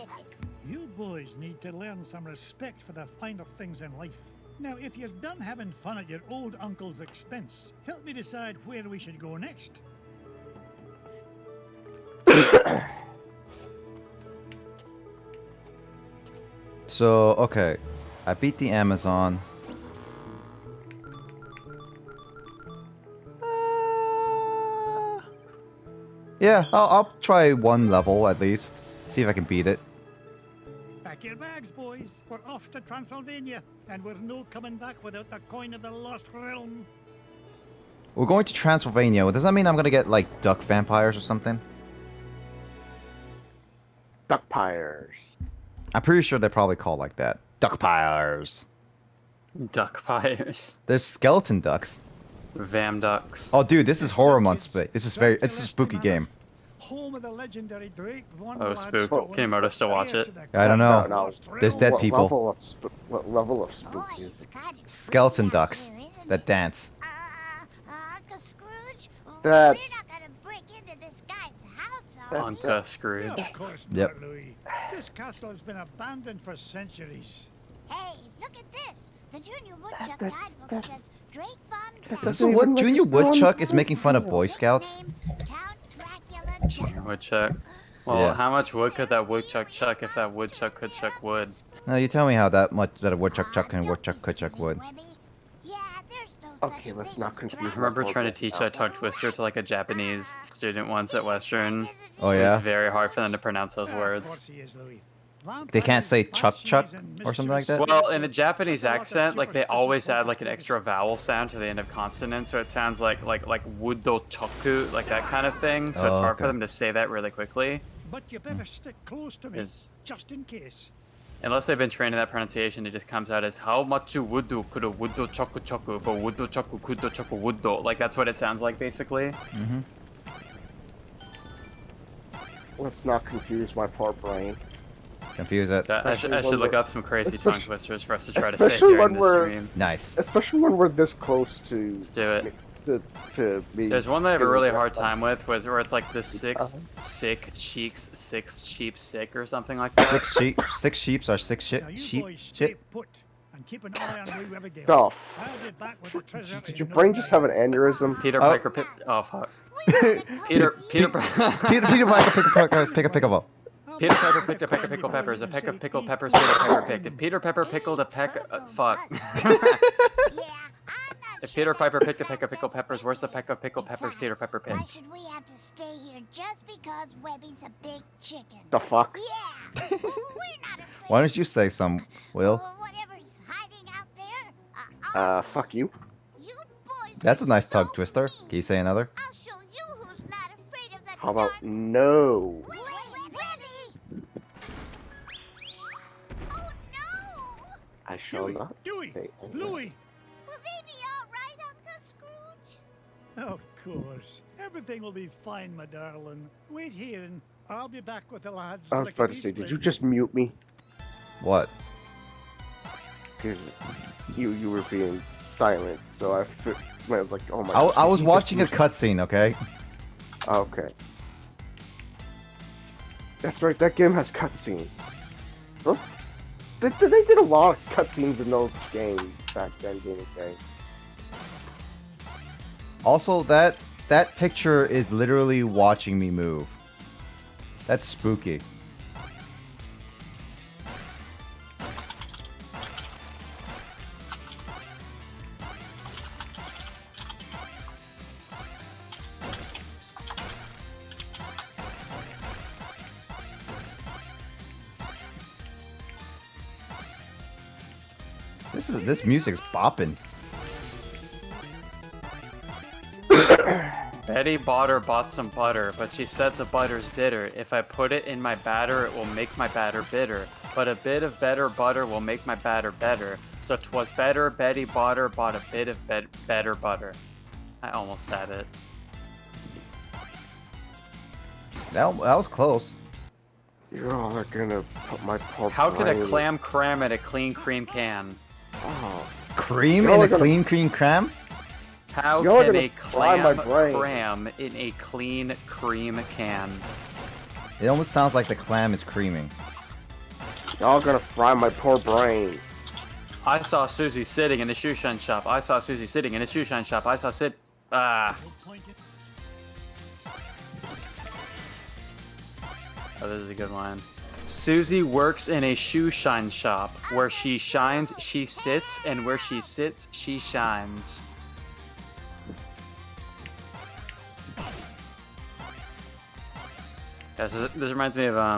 You boys need to learn some respect for the finer things in life. Now, if you're done having fun at your old uncle's expense, help me decide where we should go next. So, okay. I beat the Amazon. Yeah, I'll try one level at least. See if I can beat it. Pack your bags, boys. We're off to Transylvania, and we're no coming back without the coin of the lost realm. We're going to Transylvania. Does that mean I'm gonna get, like, duck vampires or something? Duckpires. I'm pretty sure they're probably called like that. Duckpires. Duckpires. There's skeleton ducks. Vam ducks. Oh, dude, this is horror month. This is it's a spooky game. Home of the legendary Drake. Oh, spook. Kinemoto still watch it? I don't know. No. There's dead people. What level of spook Boy, is it's it? kind of Skeleton spooky out ducks there, isn't that it? dance. Uncle Scrooge, That's- we're not gonna break into this guy's house, are we? Uncle Scrooge. Of course Yep. not, Louis. This castle has been abandoned for centuries. Hey, look at this. The Junior Woodchuck guidebook says Drake Von This is what Junior Woodchuck is making fun of Boy Scouts. Count Dracula Junior Woodchuck. Well, Yeah. how much wood could that woodchuck chuck if that woodchuck could chuck wood? Now you tell me how that a woodchuck chuck and a woodchuck could chuck wood. Yeah, there's no Okay, let's not confuse. I remember trying to teach that tongue twister to like a Japanese student once at Western. Oh It yeah. was very hard for them to pronounce those Of words. course he is, Louis. They can't say chuck chuck Banshees and or something like that? mischievous Well, in a Japanese spirits, accent, like they always add like an superstitious extra vowel sound to the end of consonant, so it sounds like wudo choku, like that kind of thing. So it's Oh, hard for okay. them to say that really quickly. But you better stick close to me, Is- just in case. Unless they've been trained in that pronunciation, it just comes out as how much wudo kudo wudo choku choku for wudo choku kudo choku wudo. Like that's what it sounds like basically. Let's not confuse my poor brain. Confuse it. I should Especially look when up some crazy tongue twisters for us to try to say it especially during when the we're- stream. Nice. Especially when we're this close to Let's do it. to me. There's one that I have a getting really that hard done. time with, where it's like the sixth sick cheeks, sixth sheep sick or something like that. Six sheeps are six Now you sheep boys stay shit. put and keep an eye on Louis Abigail. Oh, I'll be back with the treasure did in your no brain just time. have an aneurysm? Peter Oh. Piper oh fuck. Peter Peter Piper pick a pickleball. Peter Piper picked a peck of pickled peppers. A peck of pickled peppers Peter Piper picked. If Peter Pepper pickled a peck fuck. Yeah, I'm not If Peter Piper picked a peck of pickled peppers, where's the peck of pickled peppers Peter Piper Why picked? should we have to stay here just because Webby's a big chicken? The fuck? Yeah, we're not afraid. Why don't you say some, Will? Whatever's hiding out there. Fuck you. You boys That's a nice so tongue twister. mean. Can you say another? I'll show you who's not afraid of the How about dark. no? Wait, Webby! Oh no! I shall Dewey, not Dewey, say anything. Bluey. Will they be all right, Uncle Scrooge? Of course. Everything will be fine, my darling. Wait here and I'll be back with the lads. I was about to say, did you just mute me? What? Because you were being silent, so I was like, oh my. I was he watching a just- cutscene, okay? Okay. That's right. That game has cutscenes. They did a lot of cutscenes in those games back then, being okay. Also, that picture is literally watching me move. That's spooky. This music's bopping. Betty bought some butter, but she said the butter's bitter. If I put it in my batter, it will make my batter bitter. But a bit of better butter will make my batter better. So 'twas better Betty bought a bit of better butter. I almost said it. That was close. You're all gonna put my poor How can a brain- clam cram in a clean cream can? Oh. Cream You're in a gonna- clean cream cram? How You're can gonna a fry my clam brain. cram in a clean cream can? It almost sounds like the clam is creaming. Y'all gonna fry my poor brain. I saw Susie sitting in a shoe shine shop. I saw Susie sitting in a shoe shine shop. I saw Oh, this is a good one. Susie works in a shoe shine shop. Where she shines, she sits, and where she sits, she shines. Yeah, so this reminds me of I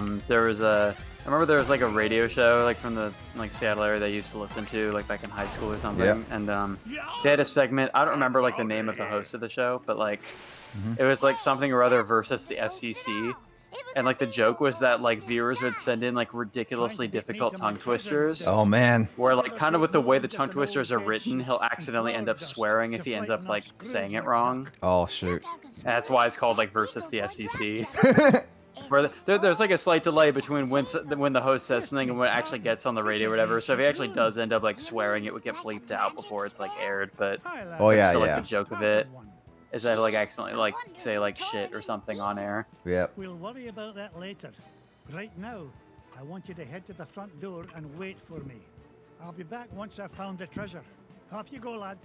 remember there was like a radio show like from the Seattle area that I used to listen to like back in high school or something. Yeah. And they had a segment. I don't remember like the name of the host of the show, but like it was like something or other versus the FCC. And like the joke was that like viewers would send in like ridiculously difficult tongue twisters. Oh man. Where like kind of with the way the tongue twisters are written, he'll accidentally end up swearing if he ends up like saying it wrong. Oh shoot. That's why it's called like versus the FCC. Where there's like a slight delay between when the host says something and when it actually gets on the radio or whatever. So if he actually does end up like swearing, it would get bleeped out before it's like aired. But Oh it's yeah, still like yeah. the joke of it is that like accidentally like say like shit or something on air. Yep. We'll worry about that later. Right now, I want you to head to the front door and wait for me. I'll be back once I've found the treasure. Off you go, lad.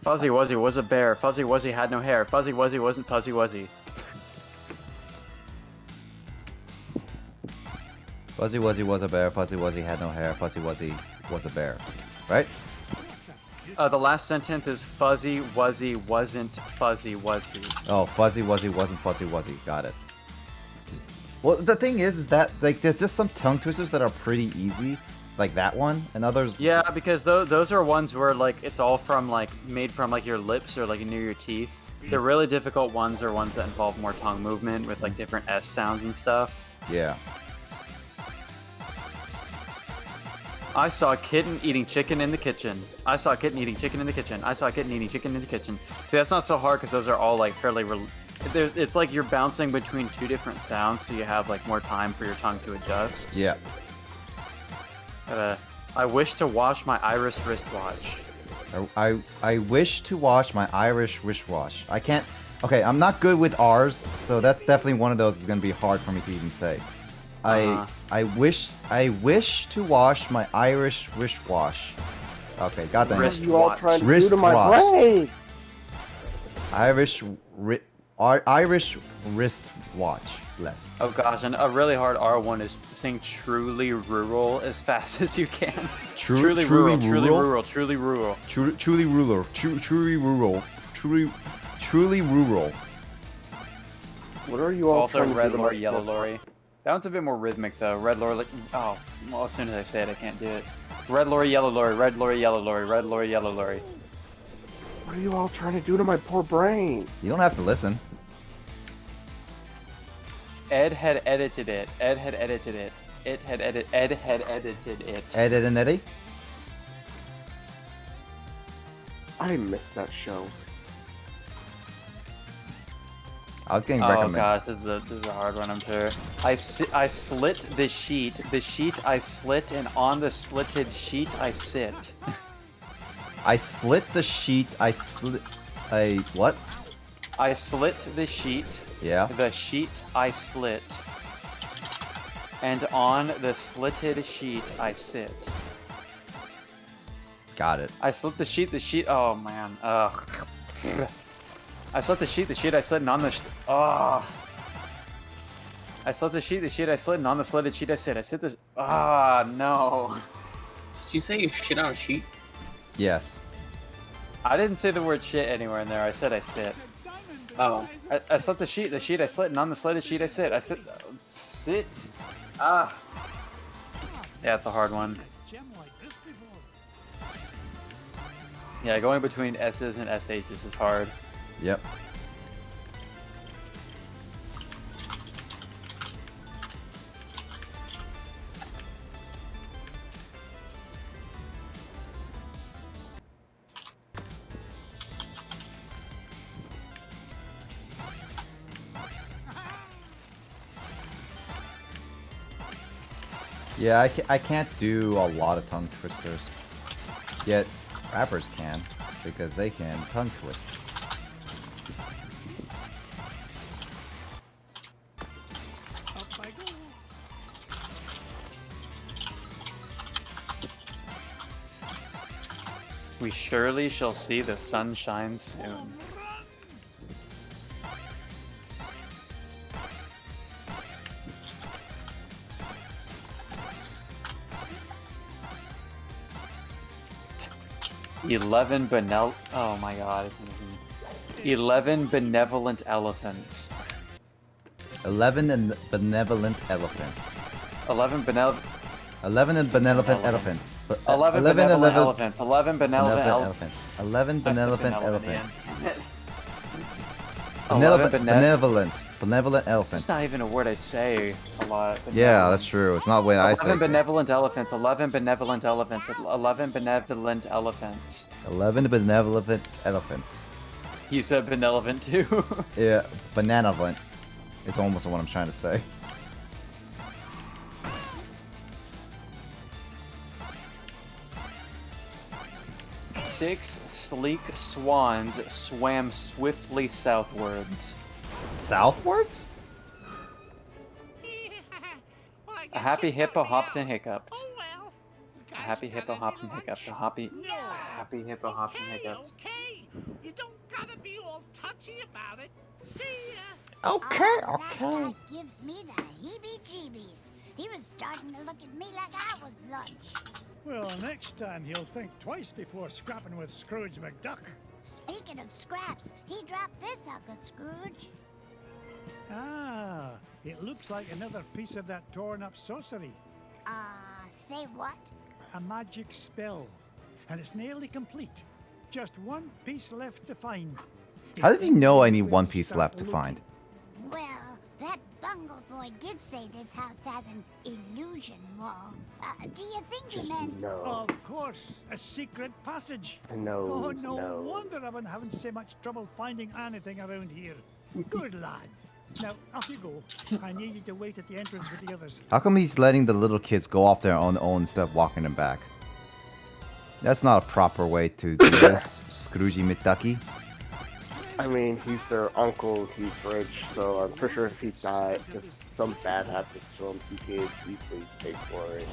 Fuzzy Wuzzy was a bear. Fuzzy Wuzzy had no hair. Fuzzy Wuzzy wasn't Fuzzy Wuzzy. Fuzzy Wuzzy was a bear. Fuzzy Wuzzy had no hair. Fuzzy Wuzzy was a bear. Right? The last sentence is Fuzzy Wuzzy wasn't Fuzzy Wuzzy. Oh, Fuzzy Wuzzy wasn't Fuzzy Wuzzy. Got it. Well, the thing is that like there's just some tongue twisters that are pretty easy, like that one, and others. Yeah, because those are ones where like it's all from like made from like your lips or like near your teeth. The really difficult ones are ones that involve more tongue movement with like different S sounds and stuff. Yeah. I saw a kitten eating chicken in the kitchen. I saw a kitten eating chicken in the kitchen. I saw a kitten eating chicken in the kitchen. See, that's not so hard because those are all like fairly. It's like you're bouncing between two different sounds, so you have like more time for your tongue to adjust. Yeah. I wish to wash my Irish wristwatch. I wish to wash my Irish wristwatch. I can't. Okay, I'm not good with R's, so that's definitely one of those that's gonna be hard for me to even say. I wish to wash my Irish wristwatch. Okay, got that. What are you all trying to do to my brain? Irish Irish wristwatch. Less. Oh gosh, and a really hard R1 is saying truly rural as fast as you can. Truly rural. Truly rural. Truly rural. Truly rural. Truly rural. Truly rural. What are you all Also, trying to red do to lorry, my yellow poor- lorry. That one's a bit more rhythmic though. Red lorry, like, oh, well, as soon as I say it, I can't do it. Red lorry, yellow lorry, red lorry, yellow lorry, red lorry, yellow lorry. What are you all trying to do to my poor brain? You don't have to listen. Ed had edited it. Ed had edited it. Ed had edited it. Ed and Eddie? I missed that show. I was getting Oh recommended. gosh, this is a hard one, I'm sure. I slit the sheet. The sheet I slit, and on the slitted sheet I sit. I slit the sheet. What? I slit the sheet. Yeah. The sheet I slit. And on the slitted sheet I sit. Got it. I slit the sheet, oh man. Ugh. I slit the sheet I slit, and on the I slit the sheet I slit, and on the slitted sheet I sit. I sit this. No. Did you say you shit on a sheet? Yes. I didn't say the word shit anywhere in there. I said I sit. Oh. I slit the sheet I slit, and on the slitted sheet I sit. I sit. Sit. Yeah, it's a hard one. Yeah, going between S's and SH's is hard. Yep. Yeah, I can't do a lot of tongue twisters. Yet, rappers can, because they can tongue twist. We surely shall see the sun shine soon. Oh my god. 11 benevolent elephants. 11 benevolent elephants. 11 benevolent 11 benevolent elephants. 11 benevolent elephants. 11 benevolent elephants. 11 benevolent elephants. Benevolent It's elephants. just not even a word I say a lot. Yeah, that's true. It's not the way I say 11 it. benevolent elephants. 11 benevolent elephants. 11 benevolent elephants. 11 benevolent elephants. You said benevolent too. Yeah, benevolent. It's almost what I'm trying to say. Six sleek swans swam swiftly southwards. Southwards? A happy hippo hopped and hiccuped. A happy hippo hopped and hiccuped. A happy hippo hopped and hiccuped. Okay, you don't gotta be all touchy about it. See ya. Okay, That gives me the heebie-jeebies. He was starting to look at me like I was lunch. Well, next time he'll think twice before scrapping with Scrooge McDuck. Speaking of scraps, he dropped this sucker, Scrooge. Ah, it looks like another piece of that torn-up sorcery. Say what? A magic spell. And it's nearly complete. Just one piece left to find. How did you know I need one piece left to find? Well, that bungle boy did say this house has an illusion wall. Do you think he meant... No. Of course, a secret passage. No. Oh, no wonder I've been having so much trouble finding anything around here. Good lad. Now, off you go. I need you to wait at the entrance with the others. How come he's letting the little kids go off their own instead of walking them back? That's not a proper way to do this, Scroogey McDucky. I mean, he's their uncle, he's rich, so I'm pretty sure if he died, if some bad happens to him, he can easily pay for it.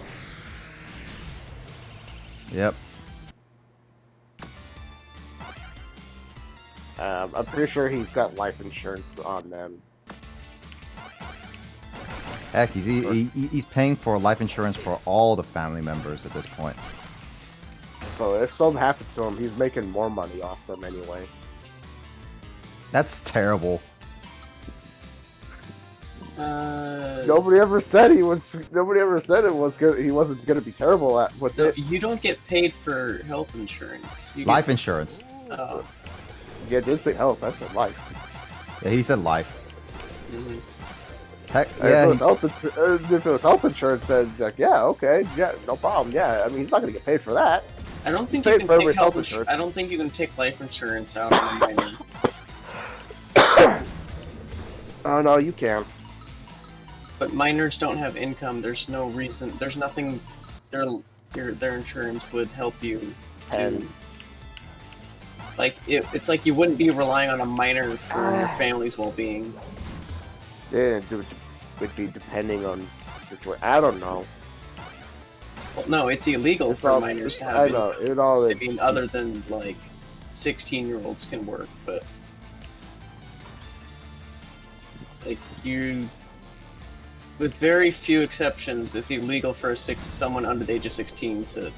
Yep. I'm pretty sure he's got life insurance on them. Heck, he's paying for life insurance for all the family members at this point. So if something happens to him, he's making more money off them anyway. That's terrible. Nobody ever said he was. Nobody ever said it was good. He wasn't gonna be terrible at with it. You don't get paid for health insurance. You Life insurance. Oh. Yeah, it did say health. I said life. Yeah, he said life. Mhm. Heck, Yeah, yeah. if it was health insurance, then it's like, yeah, okay, yeah, no problem. Yeah, I mean, he's not gonna get paid for that. I don't think Paid you can for take with health health insurance. insurance. I don't think you can take life insurance out on a minor. Oh no, you can. But minors don't have income. There's no reason. There's nothing. Their insurance would help you. And Like it's like you wouldn't be relying on a minor for your family's well-being. yeah, it would be depending on the situation. I don't know. Well, no, it's illegal It's for all- minors to have. I know it all I is. mean, other than like 16-year-olds can work, but like you, with very few exceptions, it's illegal for someone under the age of 16 to.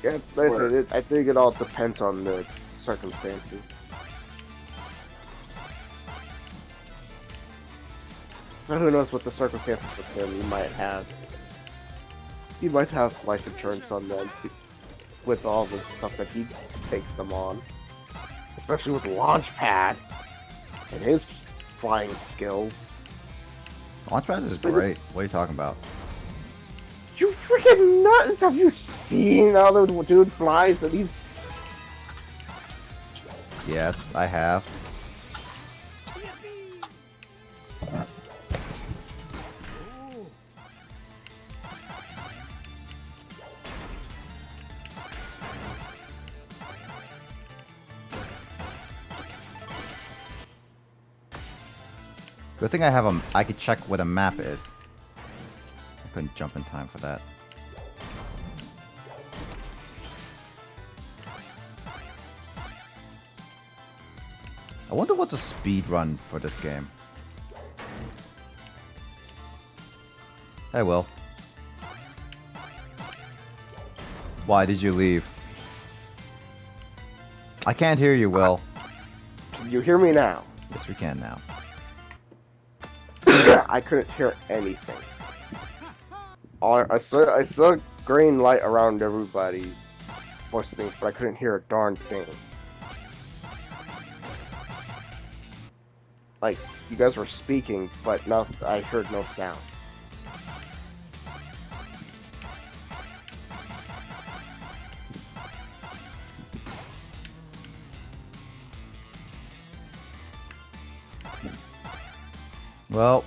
Yeah, listen, I think it all depends on the circumstances. So who knows what the circumstances with him he might have. He might have life insurance on them with all the stuff that he takes them on. Especially with Launchpad and his flying skills. Launchpad is great. What are you talking about? You freaking nuts! Have you seen how the dude flies and he's... Yes, I have. Good thing I have I could check where the map is. I couldn't jump in time for that. I wonder what's a speed run for this game. Hey, Will. Why did you leave? I can't hear you, Will. Can you hear me now? Yes, we can now. I couldn't hear anything. I saw green light around everybody voice things, but I couldn't hear a darn thing. Like, you guys were speaking, but no, I heard no sound. Well,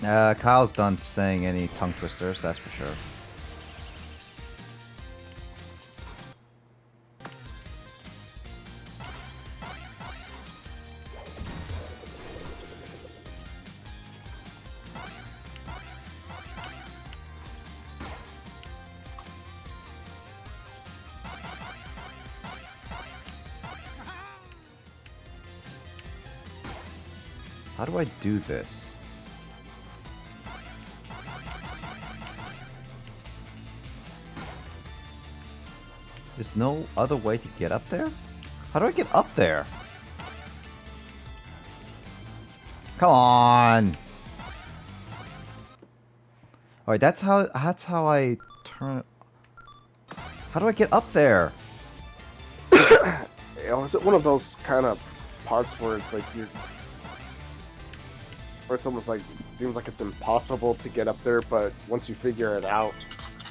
Kyle's done saying any tongue twisters, that's for sure. How do I do this? There's no other way to get up there? How do I get up there? Come on! Alright, that's how I turn. How do I get up there? Is it one of those kind of parts where it's like you're... Where it's almost like, seems like it's impossible to get up there, but once you figure it out,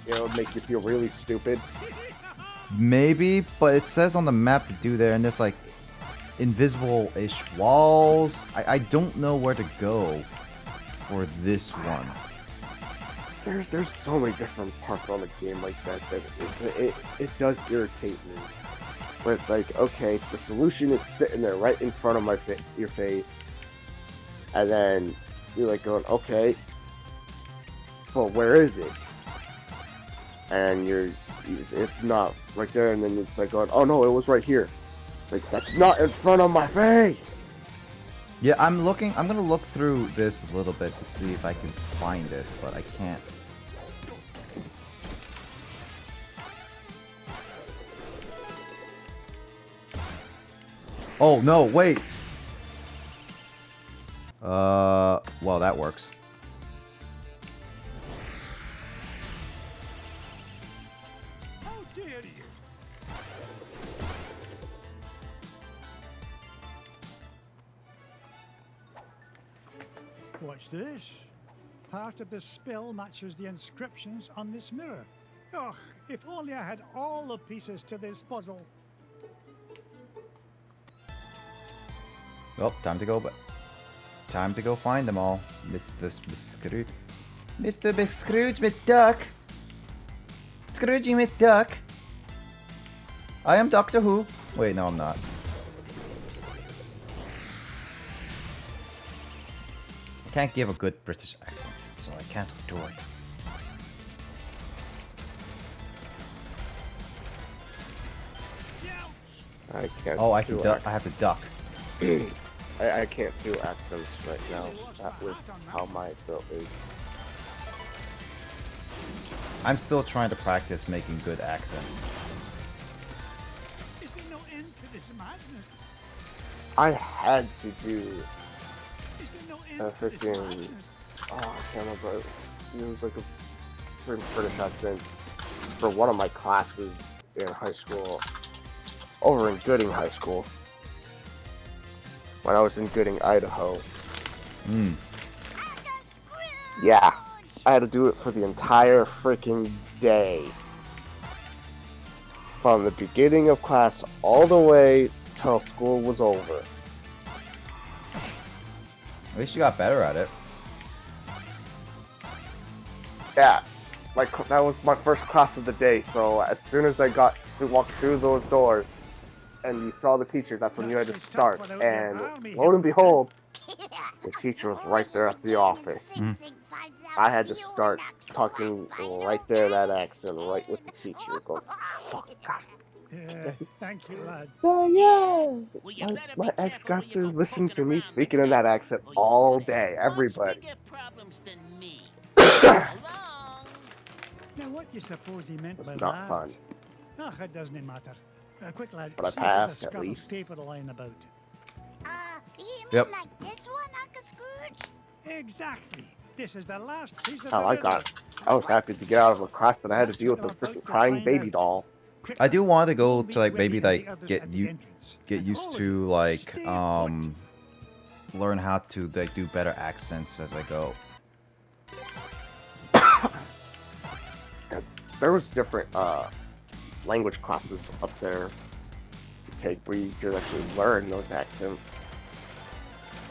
it'll make you feel really stupid. Maybe, but it says on the map to do there, and there's like invisible-ish walls. I don't know where to go for this one. There's so many different parts on the game like that it does irritate me. Where it's like, okay, the solution is sitting there right in front of your face, and then you're like going, okay, well, where is it? And it's not right there, and then it's like going, oh no, it was right here. Like, that's not in front of my face! Yeah, I'm gonna look through this a little bit to see if I can find it, but I can't. Oh, no, wait! Well, that works. How dare you? Watch this. Part of the spell matches the inscriptions on this mirror. Ugh, if only I had all the pieces to this puzzle. Oh, time to go, but time to go find them all. Mr. Scrooge. Mr. Big Scrooge McDuck. Scroogey McDuck. I am Doctor Who. Wait, no, I'm not. I can't give a good British accent, so I can't do it. I can't. Oh, I can do duck. I have to duck. I can't do accents right now. That was how my throat is. I'm still trying to practice making good accents. Is there no end to this madness? I had to do Is there no end to this freaking. madness? Oh, I can't remember. It was like a British accent for one of my classes in high school. Over in Gooding High School. When I was in Gooding, Idaho. Hmm. Yeah. I had to do it for the entire freaking day. From the beginning of class all the way till school was over. At least you got better at it. Yeah. Like, that was my first class of the day, so as soon as I got to walk through those doors, and you saw the teacher, that's when you had to start. And lo and behold, the teacher was right there at the office. I had to start talking right there, that accent, right with the teacher. Going, fuck, God. Yeah, thank you, lad. Oh, yeah. My ex got to listen to me speaking in that accent all day, everybody. Now, what do you suppose he meant by It's that? not fun. Ah, it doesn't matter. Quick, lad. But I see if there's a passed, at scrap least. of paper lying about. You mean Yep. like this one, Uncle Scrooge? Exactly. This is the last piece of Oh, the I riddle. got. I was happy to get out of a class, but I had to deal with the freaking crying baby doll. Quick, I do lad. want to go We'll to meet like ready maybe for the like others get at the you entrance. get And used all of to you, like stay put. learn how to like do better accents as I go. There was different language classes up there to take where you could actually learn those accents.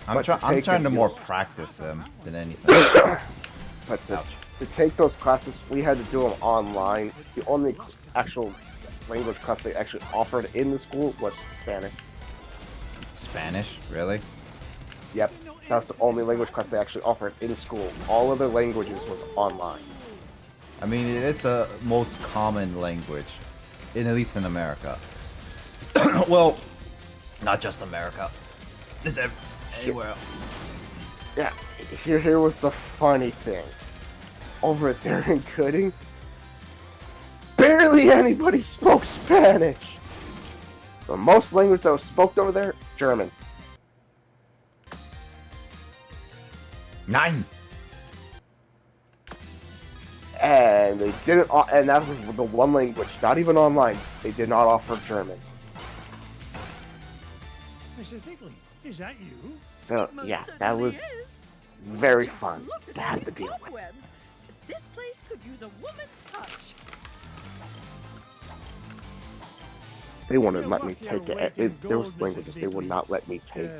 I'm But to I'm take trying to them, more you- practice them than anything. But to, Ouch. to take those classes, we had to do them online. The only actual language class they actually offered in the school was Spanish. Spanish, really? Yep, that's the only language class they actually offered in school. All other languages was online. I mean, it's a most common language, at least in America. Well, not just America. It's anywhere else. Yeah, here was the funny thing. Over there in Gooding, barely anybody spoke Spanish. The most language that was spoken over there, German. 9. And they didn't, and that was the one language, not even online, they did not offer German. Mrs. Bigley, is that you? So, Most yeah, that certainly was is. very Just fun look at to have these to deal with. cobwebs. This place could use a woman's touch. They wouldn't You're let me worth your take weight it. in There was gold, Mrs. languages they would Bigley. not let me take.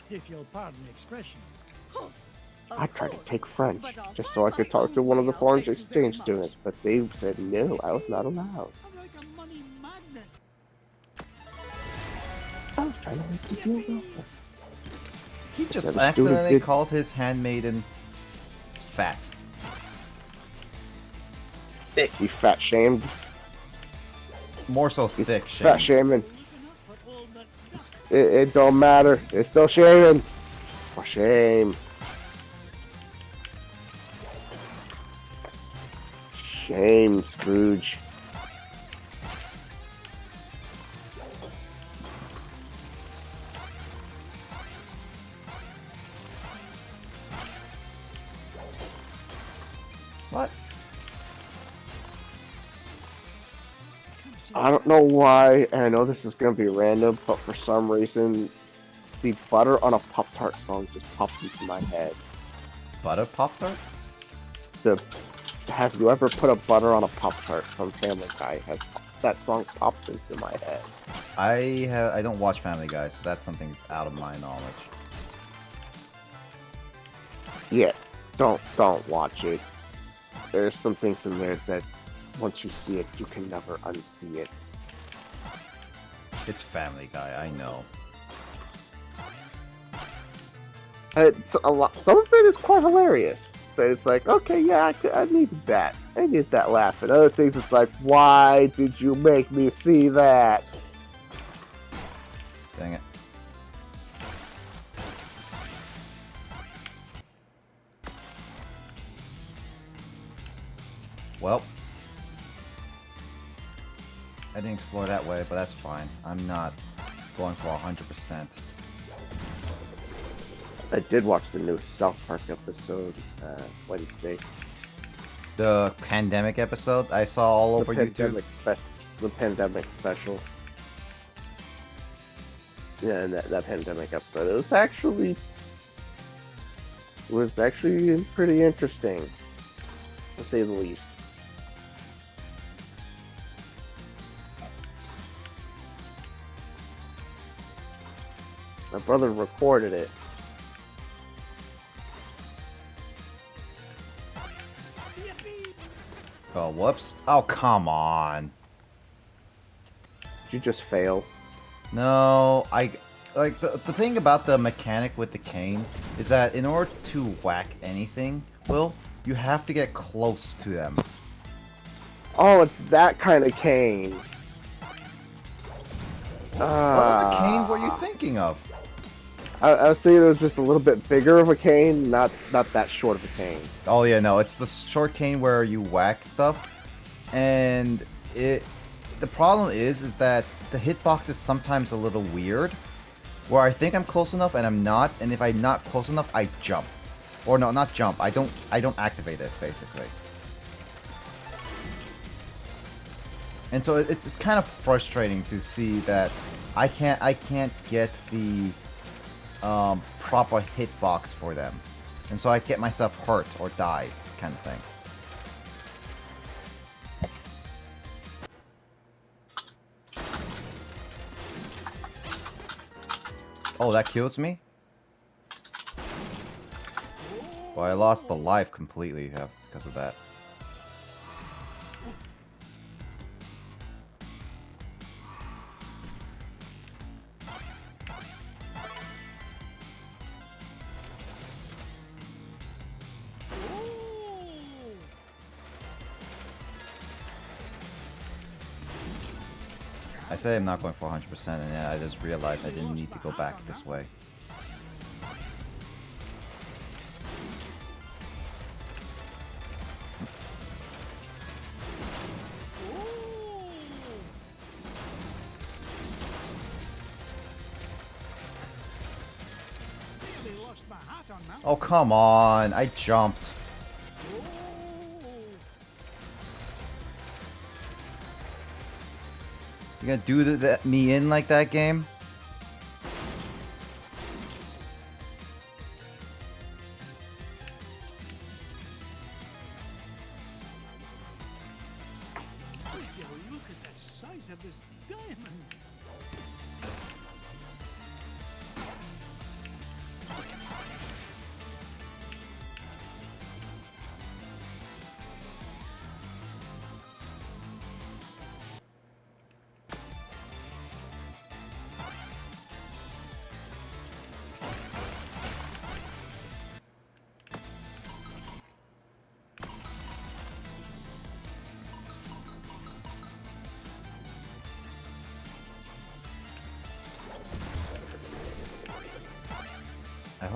If you'll pardon the expression. I Of tried to course, take French, but I'll just so I find could my talk to own one of the way out. foreign Thank you very exchange much. students, but they said no, I was not allowed. I'm like a money magnet. I was trying to make you feel welcome. He just Yeah, the student accidentally did- called his handmaiden fat. Thick. He fat shamed. More so thick Fat shame. shaming. But all that It don't matter. It's still shaming. For shame. Shame, Scrooge. What? I don't know why, and I know this is gonna be random, but for some reason, the butter on a Pop-Tart song just popped into my head. Butter Pop-Tart? Have you ever put a butter on a Pop-Tart from Family Guy? Has that song popped into my head? I don't watch Family Guy, so that's something that's out of my knowledge. Yeah, don't watch it. There's some things in there that once you see it, you can never unsee it. It's Family Guy, I know. It's a lot. Some of it is quite hilarious. So it's like, okay, yeah, I needed that. I needed that laugh. And other things, it's like, why did you make me see that? Dang it. Well, I didn't explore that way, but that's fine. I'm not going for 100%. I did watch the new South Park episode Wednesday. The pandemic episode I saw all over YouTube. The pandemic special. Yeah, and that pandemic episode. It was actually pretty interesting, to say the least. My brother recorded it. Oh, whoops. Oh, come on. Did you just fail? No, like the thing about the mechanic with the cane is that in order to whack anything, Will, you have to get close to them. Oh, it's that kind of cane. What other cane were you thinking of? I was thinking it was just a little bit bigger of a cane, not that short of a cane. Oh yeah, no, it's the short cane where you whack stuff, and the problem is that the hitbox is sometimes a little weird, where I think I'm close enough and I'm not, and if I'm not close enough, I jump, or no, not jump. I don't activate it basically, and so it's kind of frustrating to see that I can't get the proper hitbox for them, and so I get myself hurt or die, kind of thing. Oh, that kills me? Well, I lost the life completely because of that. I say I'm not going for 100%, and then I just realized I didn't need to go back this way. Oh, come on. I jumped. You gonna do me in like that, game? Look at the size of this diamond.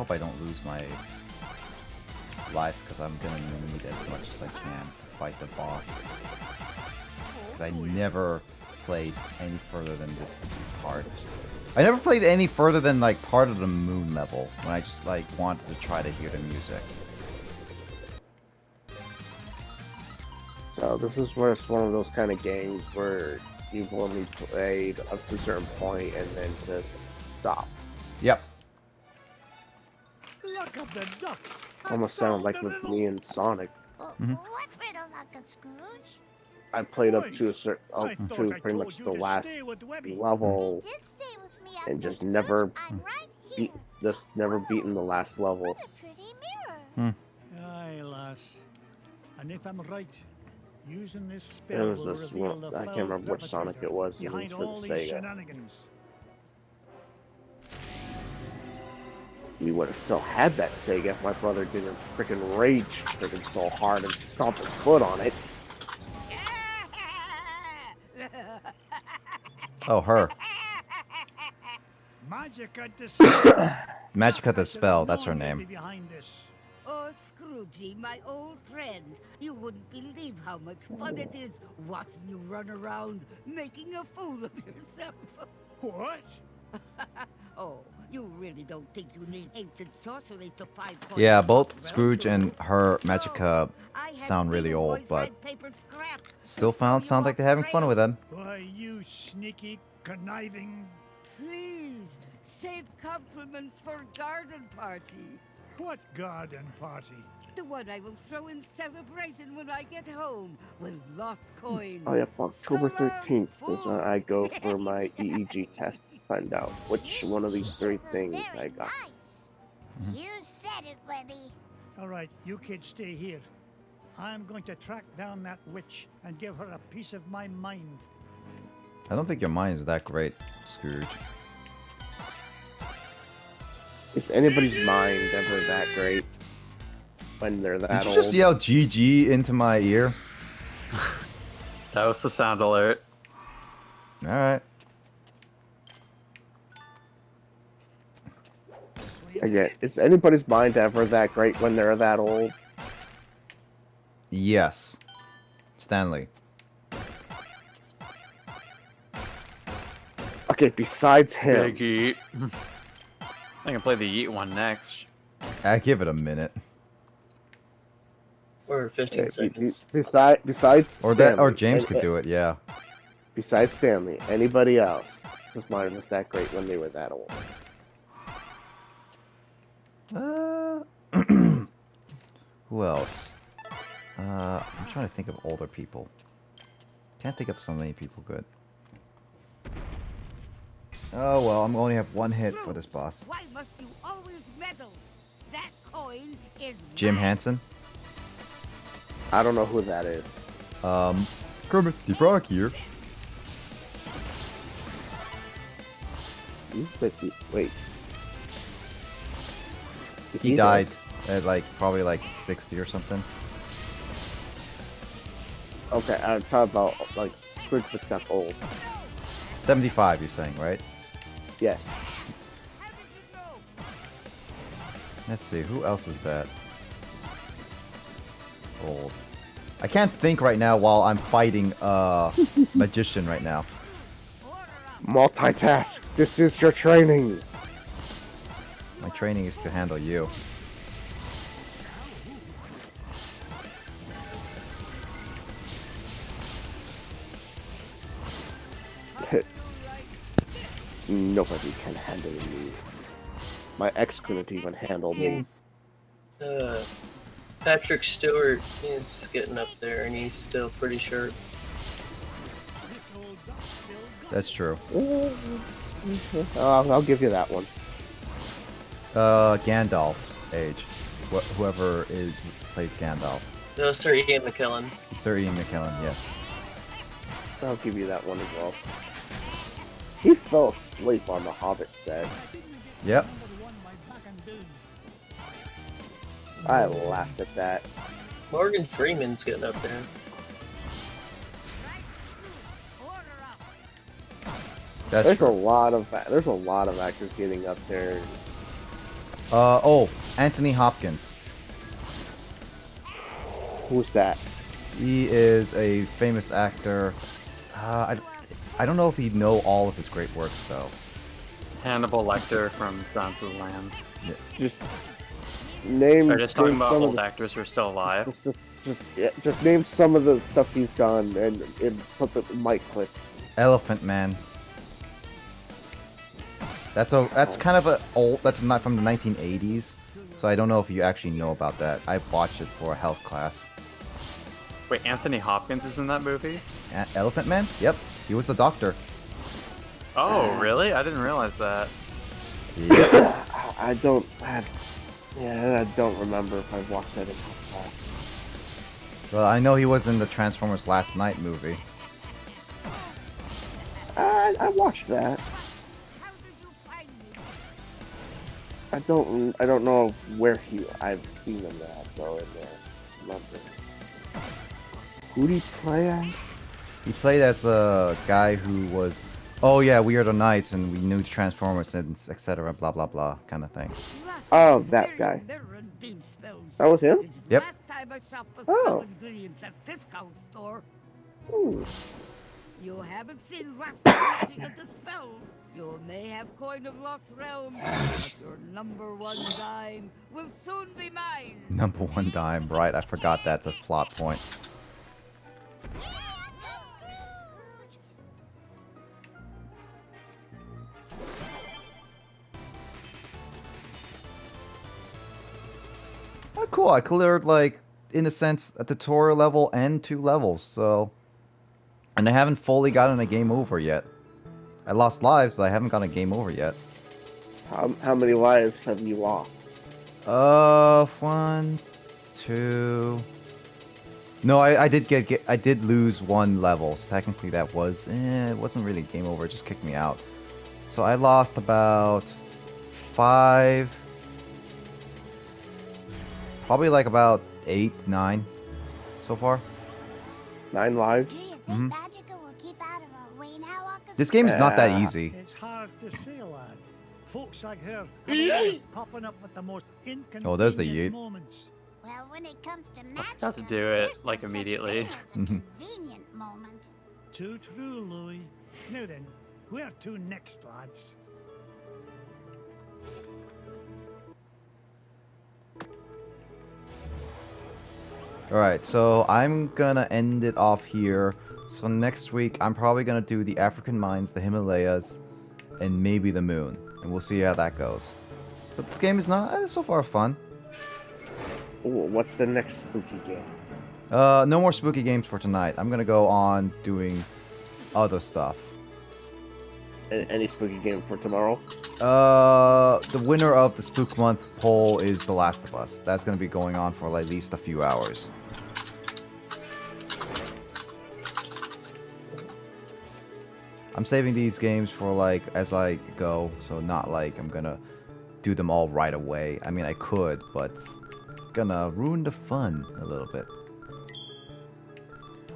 hope I don't lose my life because I'm gonna need as much as I can to fight the boss. Because I never played any further than this part. I never played any further than like part of the moon level when I just like wanted to try to hear the music. So this is where it's one of those kind of games where you've only played up to a certain point and then just stop. Yep. Look at the ducks. Almost sound like with me and Sonic. What riddle, Uncle Scrooge? I played up to a certain, I up thought to I pretty told much you the to last stay with Webby. level, Did stay with me, and Uncle just Scrooge. never I'm right here. just never beaten the last level. What a pretty mirror. Aye, lass. And if I'm right, using this It spell was will this reveal one. the I can't foul remember which Sonic it was. It was behind for all the these Sega. shenanigans. We would have still had that Sega if my brother didn't freaking rage so hard and stomp his foot on it. Oh, her. Magic at the spell. Magic at the spell, that's her No name. lady behind this. Oh, Scroogey, my old friend. You wouldn't believe how much fun it is watching you run around making a fool of yourself. What? Oh, you really don't think you need ancient sorcery to find coins? Yeah, both Scrooge and her Magica sound really old, but still sound like they're having fun with them. Why, you sneaky, conniving... Please, save compliments for garden party. What garden party? The one I will throw in celebration when I get home with lost coins. Oh yeah, October So long, 13th is fool. when I go for my EEG test to find out which one of these three things I got. Nice. You said it, Webby. All right, you kids stay here. I'm going to track down that witch and give her a piece of my mind. I don't think your mind is that great, Scrooge. Is anybody's mind ever that great when they're that Did you old? just yell GG into my ear? That was the sound alert. Alright. Again, is anybody's mind ever that great when they're that old? Yes. Stanley. Okay, besides him. Big Yeet. I can play the Yeet one next. I give it a minute. Or 15 seconds. Besides Or that, or Stanley, James could do it. Yeah. Besides Stanley, anybody else, his mind was that great when they were that old. Who else? I'm trying to think of older people. Can't think of so many people good. Oh well, I'm only have one hit for this boss. Why must you always meddle? That coin is Jim mine. Hansen. I don't know who that is. Kermit the Frog here. Wait. He died at like probably like 60 or something. Okay, I'm talking about like Scrooge McDuck old. 75, you're saying, right? Yes. Let's see, who else is that? Old. I can't think right now while I'm fighting a magician right now. Multitask. This is your training. My training is to handle you. Nobody can handle me. My ex couldn't even handle me. Patrick Stewart is getting up there, and he's still pretty sharp. That's true. I'll give you that one. Gandalf's age. Whoever plays Gandalf. No, Sir Ian McKellen. Sir Ian McKellen, yes. I'll give you that one as well. He fell asleep on the Hobbit set. Yep. I laughed at that. Morgan Freeman's getting up there. That's There's true. a lot of actors getting up there. Oh, Anthony Hopkins. Who's that? He is a famous actor. I don't know if he'd know all of his great works, though. Hannibal Lecter from Silence of the Lambs. Just name. They're just talking name about some of old the- actors who are still alive. Just name some of the stuff he's done, and something might click. Elephant Man. That's kind of a old. That's not from the 1980s, so I don't know if you actually know about that. I watched it for a health class. Wait, Anthony Hopkins is in that movie? Elephant Man? Yep, he was the doctor. Oh, really? I didn't realize that. Yep. I don't remember if I watched that in class. Well, I know he was in the Transformers Last Night movie. I watched that. I don't know where I've seen him at though in there. Remember. Who did he play as? He played as the guy who was, oh yeah, We Are the Knights, and we knew Transformers and etc. Blah blah blah kind of thing. Oh, that guy. That was him? Yep. Oh. Ingredients at discount store. Ooh. You haven't seen last magic of the spell. You may have coin of lost realms, but your #1 dime will soon be mine. #1 dime, right? I forgot that's a plot point. Oh, cool. I cleared, like, in a sense, a tutorial level and 2 levels, so... And I haven't fully gotten a game over yet. I lost lives, but I haven't gotten a game over yet. How many lives have you lost? 1, 2... No, I did lose 1 level, so technically that was... it wasn't really game over, it just kicked me out. So I lost about 5... Probably like about 8, 9 so far. 9 lives? Mhm. Magica will keep out of our way now, Uncle This game is not that Yeah. easy. It's hard to say, lad. Folks like her have a way of popping up with the most inconvenient Oh, there's the yeet. moments. Well, when it comes to I forgot to magic, do it, like, immediately. convenient moment. Too true, Louis. Now then, where to next, lads? Alright, so I'm gonna end it off here. So next week, I'm probably gonna do the African mines, the Himalayas, and maybe the moon. And we'll see how that goes. But this game is not, so far, fun. Ooh, what's the next spooky game? No more spooky games for tonight. I'm gonna go on doing other stuff. Any spooky game for tomorrow? The winner of the Spook Month poll is The Last of Us. That's gonna be going on for at least a few hours. I'm saving these games for, like, as I go, so not like I'm gonna do them all right away. I mean, I could, but it's gonna ruin the fun a little bit.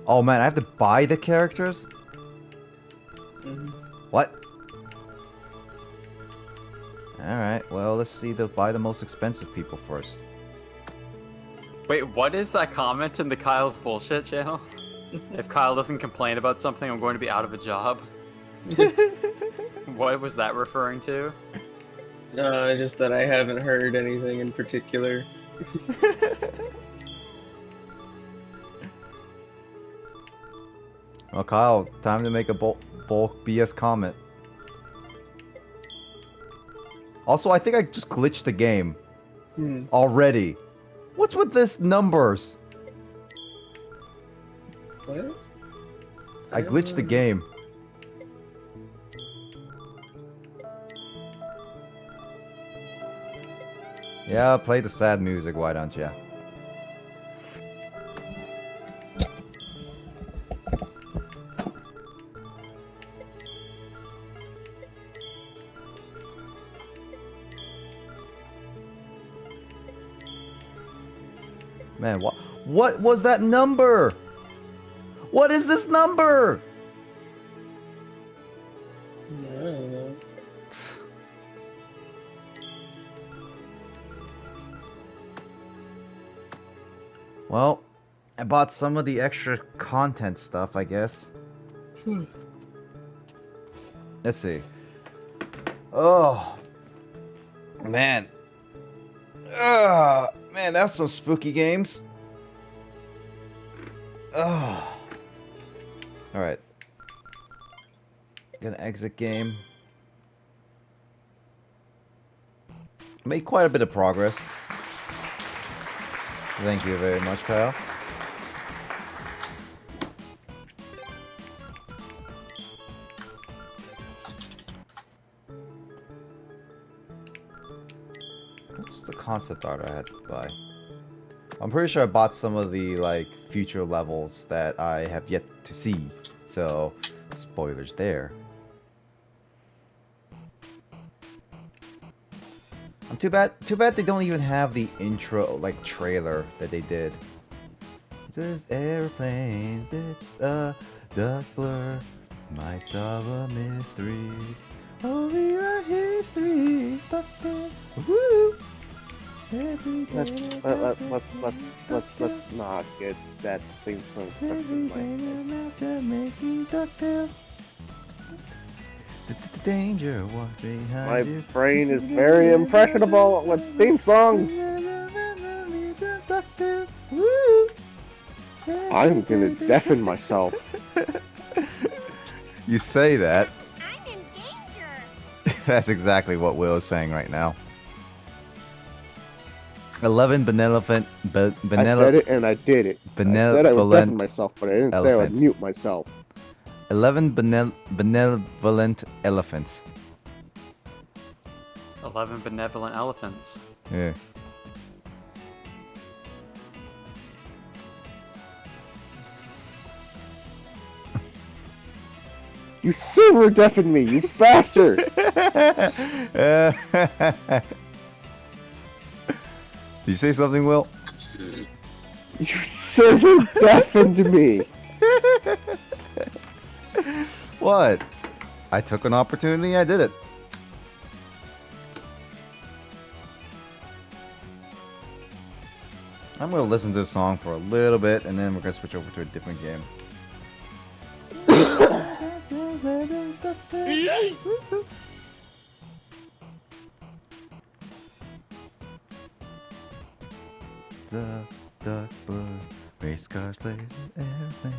Oh man, I have to buy the characters? What? Alright, well, let's see buy the most expensive people first. Wait, what is that comment in the Kyle's Bullshit channel? If Kyle doesn't complain about something, I'm going to be out of a job. What was that referring to? Just that I haven't heard anything in particular. Well, Kyle, time to make a bulk BS comment. Also, I think I just glitched the game. Already. What's with this numbers? What? I glitched the game. Yeah, play the sad music, why don't you? Man, what was that number? What is this number? I don't know. Well, I bought some of the extra content stuff, I guess. Let's see. Oh, man. Man, that's some spooky games. Oh. Alright. Gonna exit game. Made quite a bit of progress. Thank you very much, Kyle. What's the concept art I had to buy? I'm pretty sure I bought some of the like future levels that I have yet to see. So, spoilers there. Too bad they don't even have the intro like trailer that they did. There's airplanes, it's a duck blur, might solve a mystery. Oh, we are history, stuck there. Woo! Let's not get that thing from stuck in my head. DuckTales. The danger was behind My you. brain is very impressionable with theme songs. I'm gonna deafen myself. You say that. I'm in danger. That's exactly what Will is saying right now. 11 benevolent. I said it and I did it. I said I would deafen myself, but I didn't say I would mute myself. 11 benevolent elephants. 11 benevolent elephants. Yeah. You silver deafened me, you bastard! Did you say something, Will? You silver deafened me! What? I took an opportunity, I did it. I'm gonna listen to this song for a little bit, and then we're gonna switch over to a different game. It's a duck blur, race cars, laser, airplane.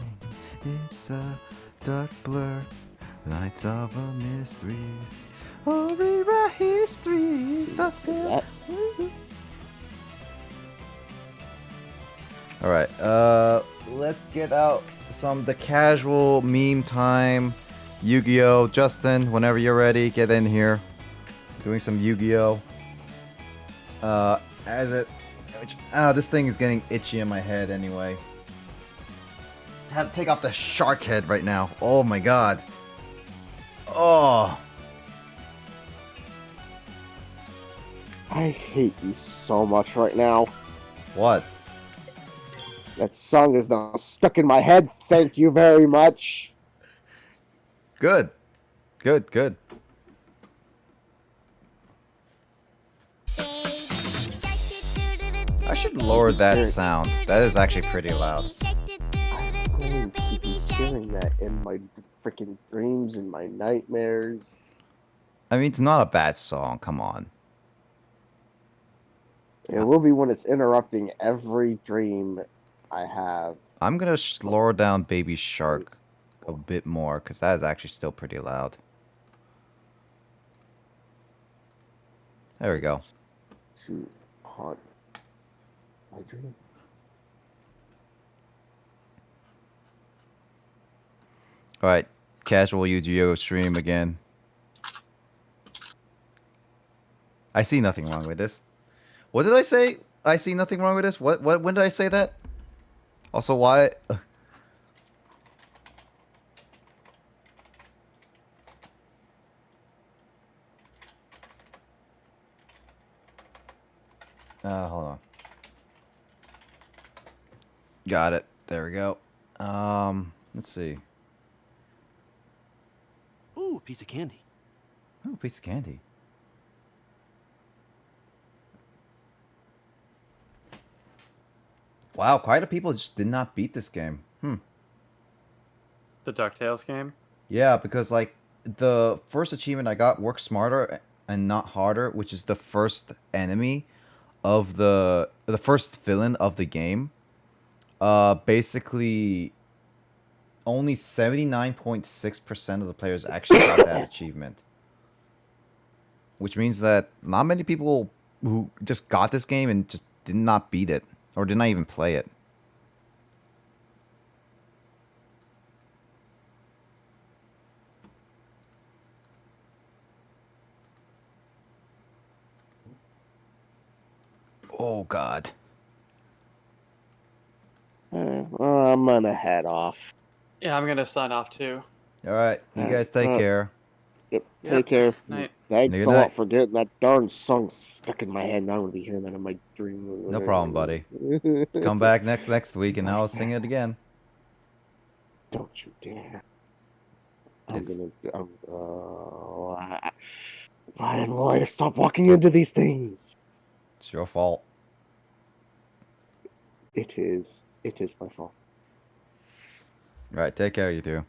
It's a duck blur, lights of a mysteries. Oh, rewrite history, stuck there. Alright, let's get out the casual meme time. Yu-Gi-Oh! Justin, whenever you're ready, get in here. Doing some Yu-Gi-Oh! This thing is getting itchy in my head anyway. I have to take off the shark head right now. Oh my god. Oh. I hate you so much right now. What? That song is now stuck in my head. Thank you very much. Good. Good, good. I should lower that sound. That is actually pretty loud. I'm going to be hearing that in my freaking dreams and my nightmares. I mean, it's not a bad song. Come on. It will be when it's interrupting every dream I have. I'm going to lower down Baby Shark a bit more, because that is actually still pretty loud. There we go. To haunt my dream. Alright, casual Yu-Gi-Oh! Stream again. I see nothing wrong with this. What did I say? I see nothing wrong with this? What? When did I say that? Also, why? Hold on. Got it. There we go. Let's see. Ooh, a piece of candy. Oh, a piece of candy. Wow, quite a people just did not beat this game. The DuckTales game? Yeah, because like the first achievement I got, work smarter and not harder, which is the first enemy of the first villain of the game. Basically only 79.6% of the players actually got that achievement. Which means that not many people who just got this game and just did not beat it or did not even play it. Oh god. Well, I'm gonna head off. Yeah, I'm gonna sign off too. All right, you guys take care. Yep, Yep. take care. Night. Thanks Good a night. lot for getting that darn song stuck in my head. Now I'm gonna be hearing that in my dream. No problem, buddy. Come back next week and I'll sing it again. Don't you dare. It's- Ryan, will I stop walking into these things? It's your fault. It is. It is my fault. All right, take care, you two.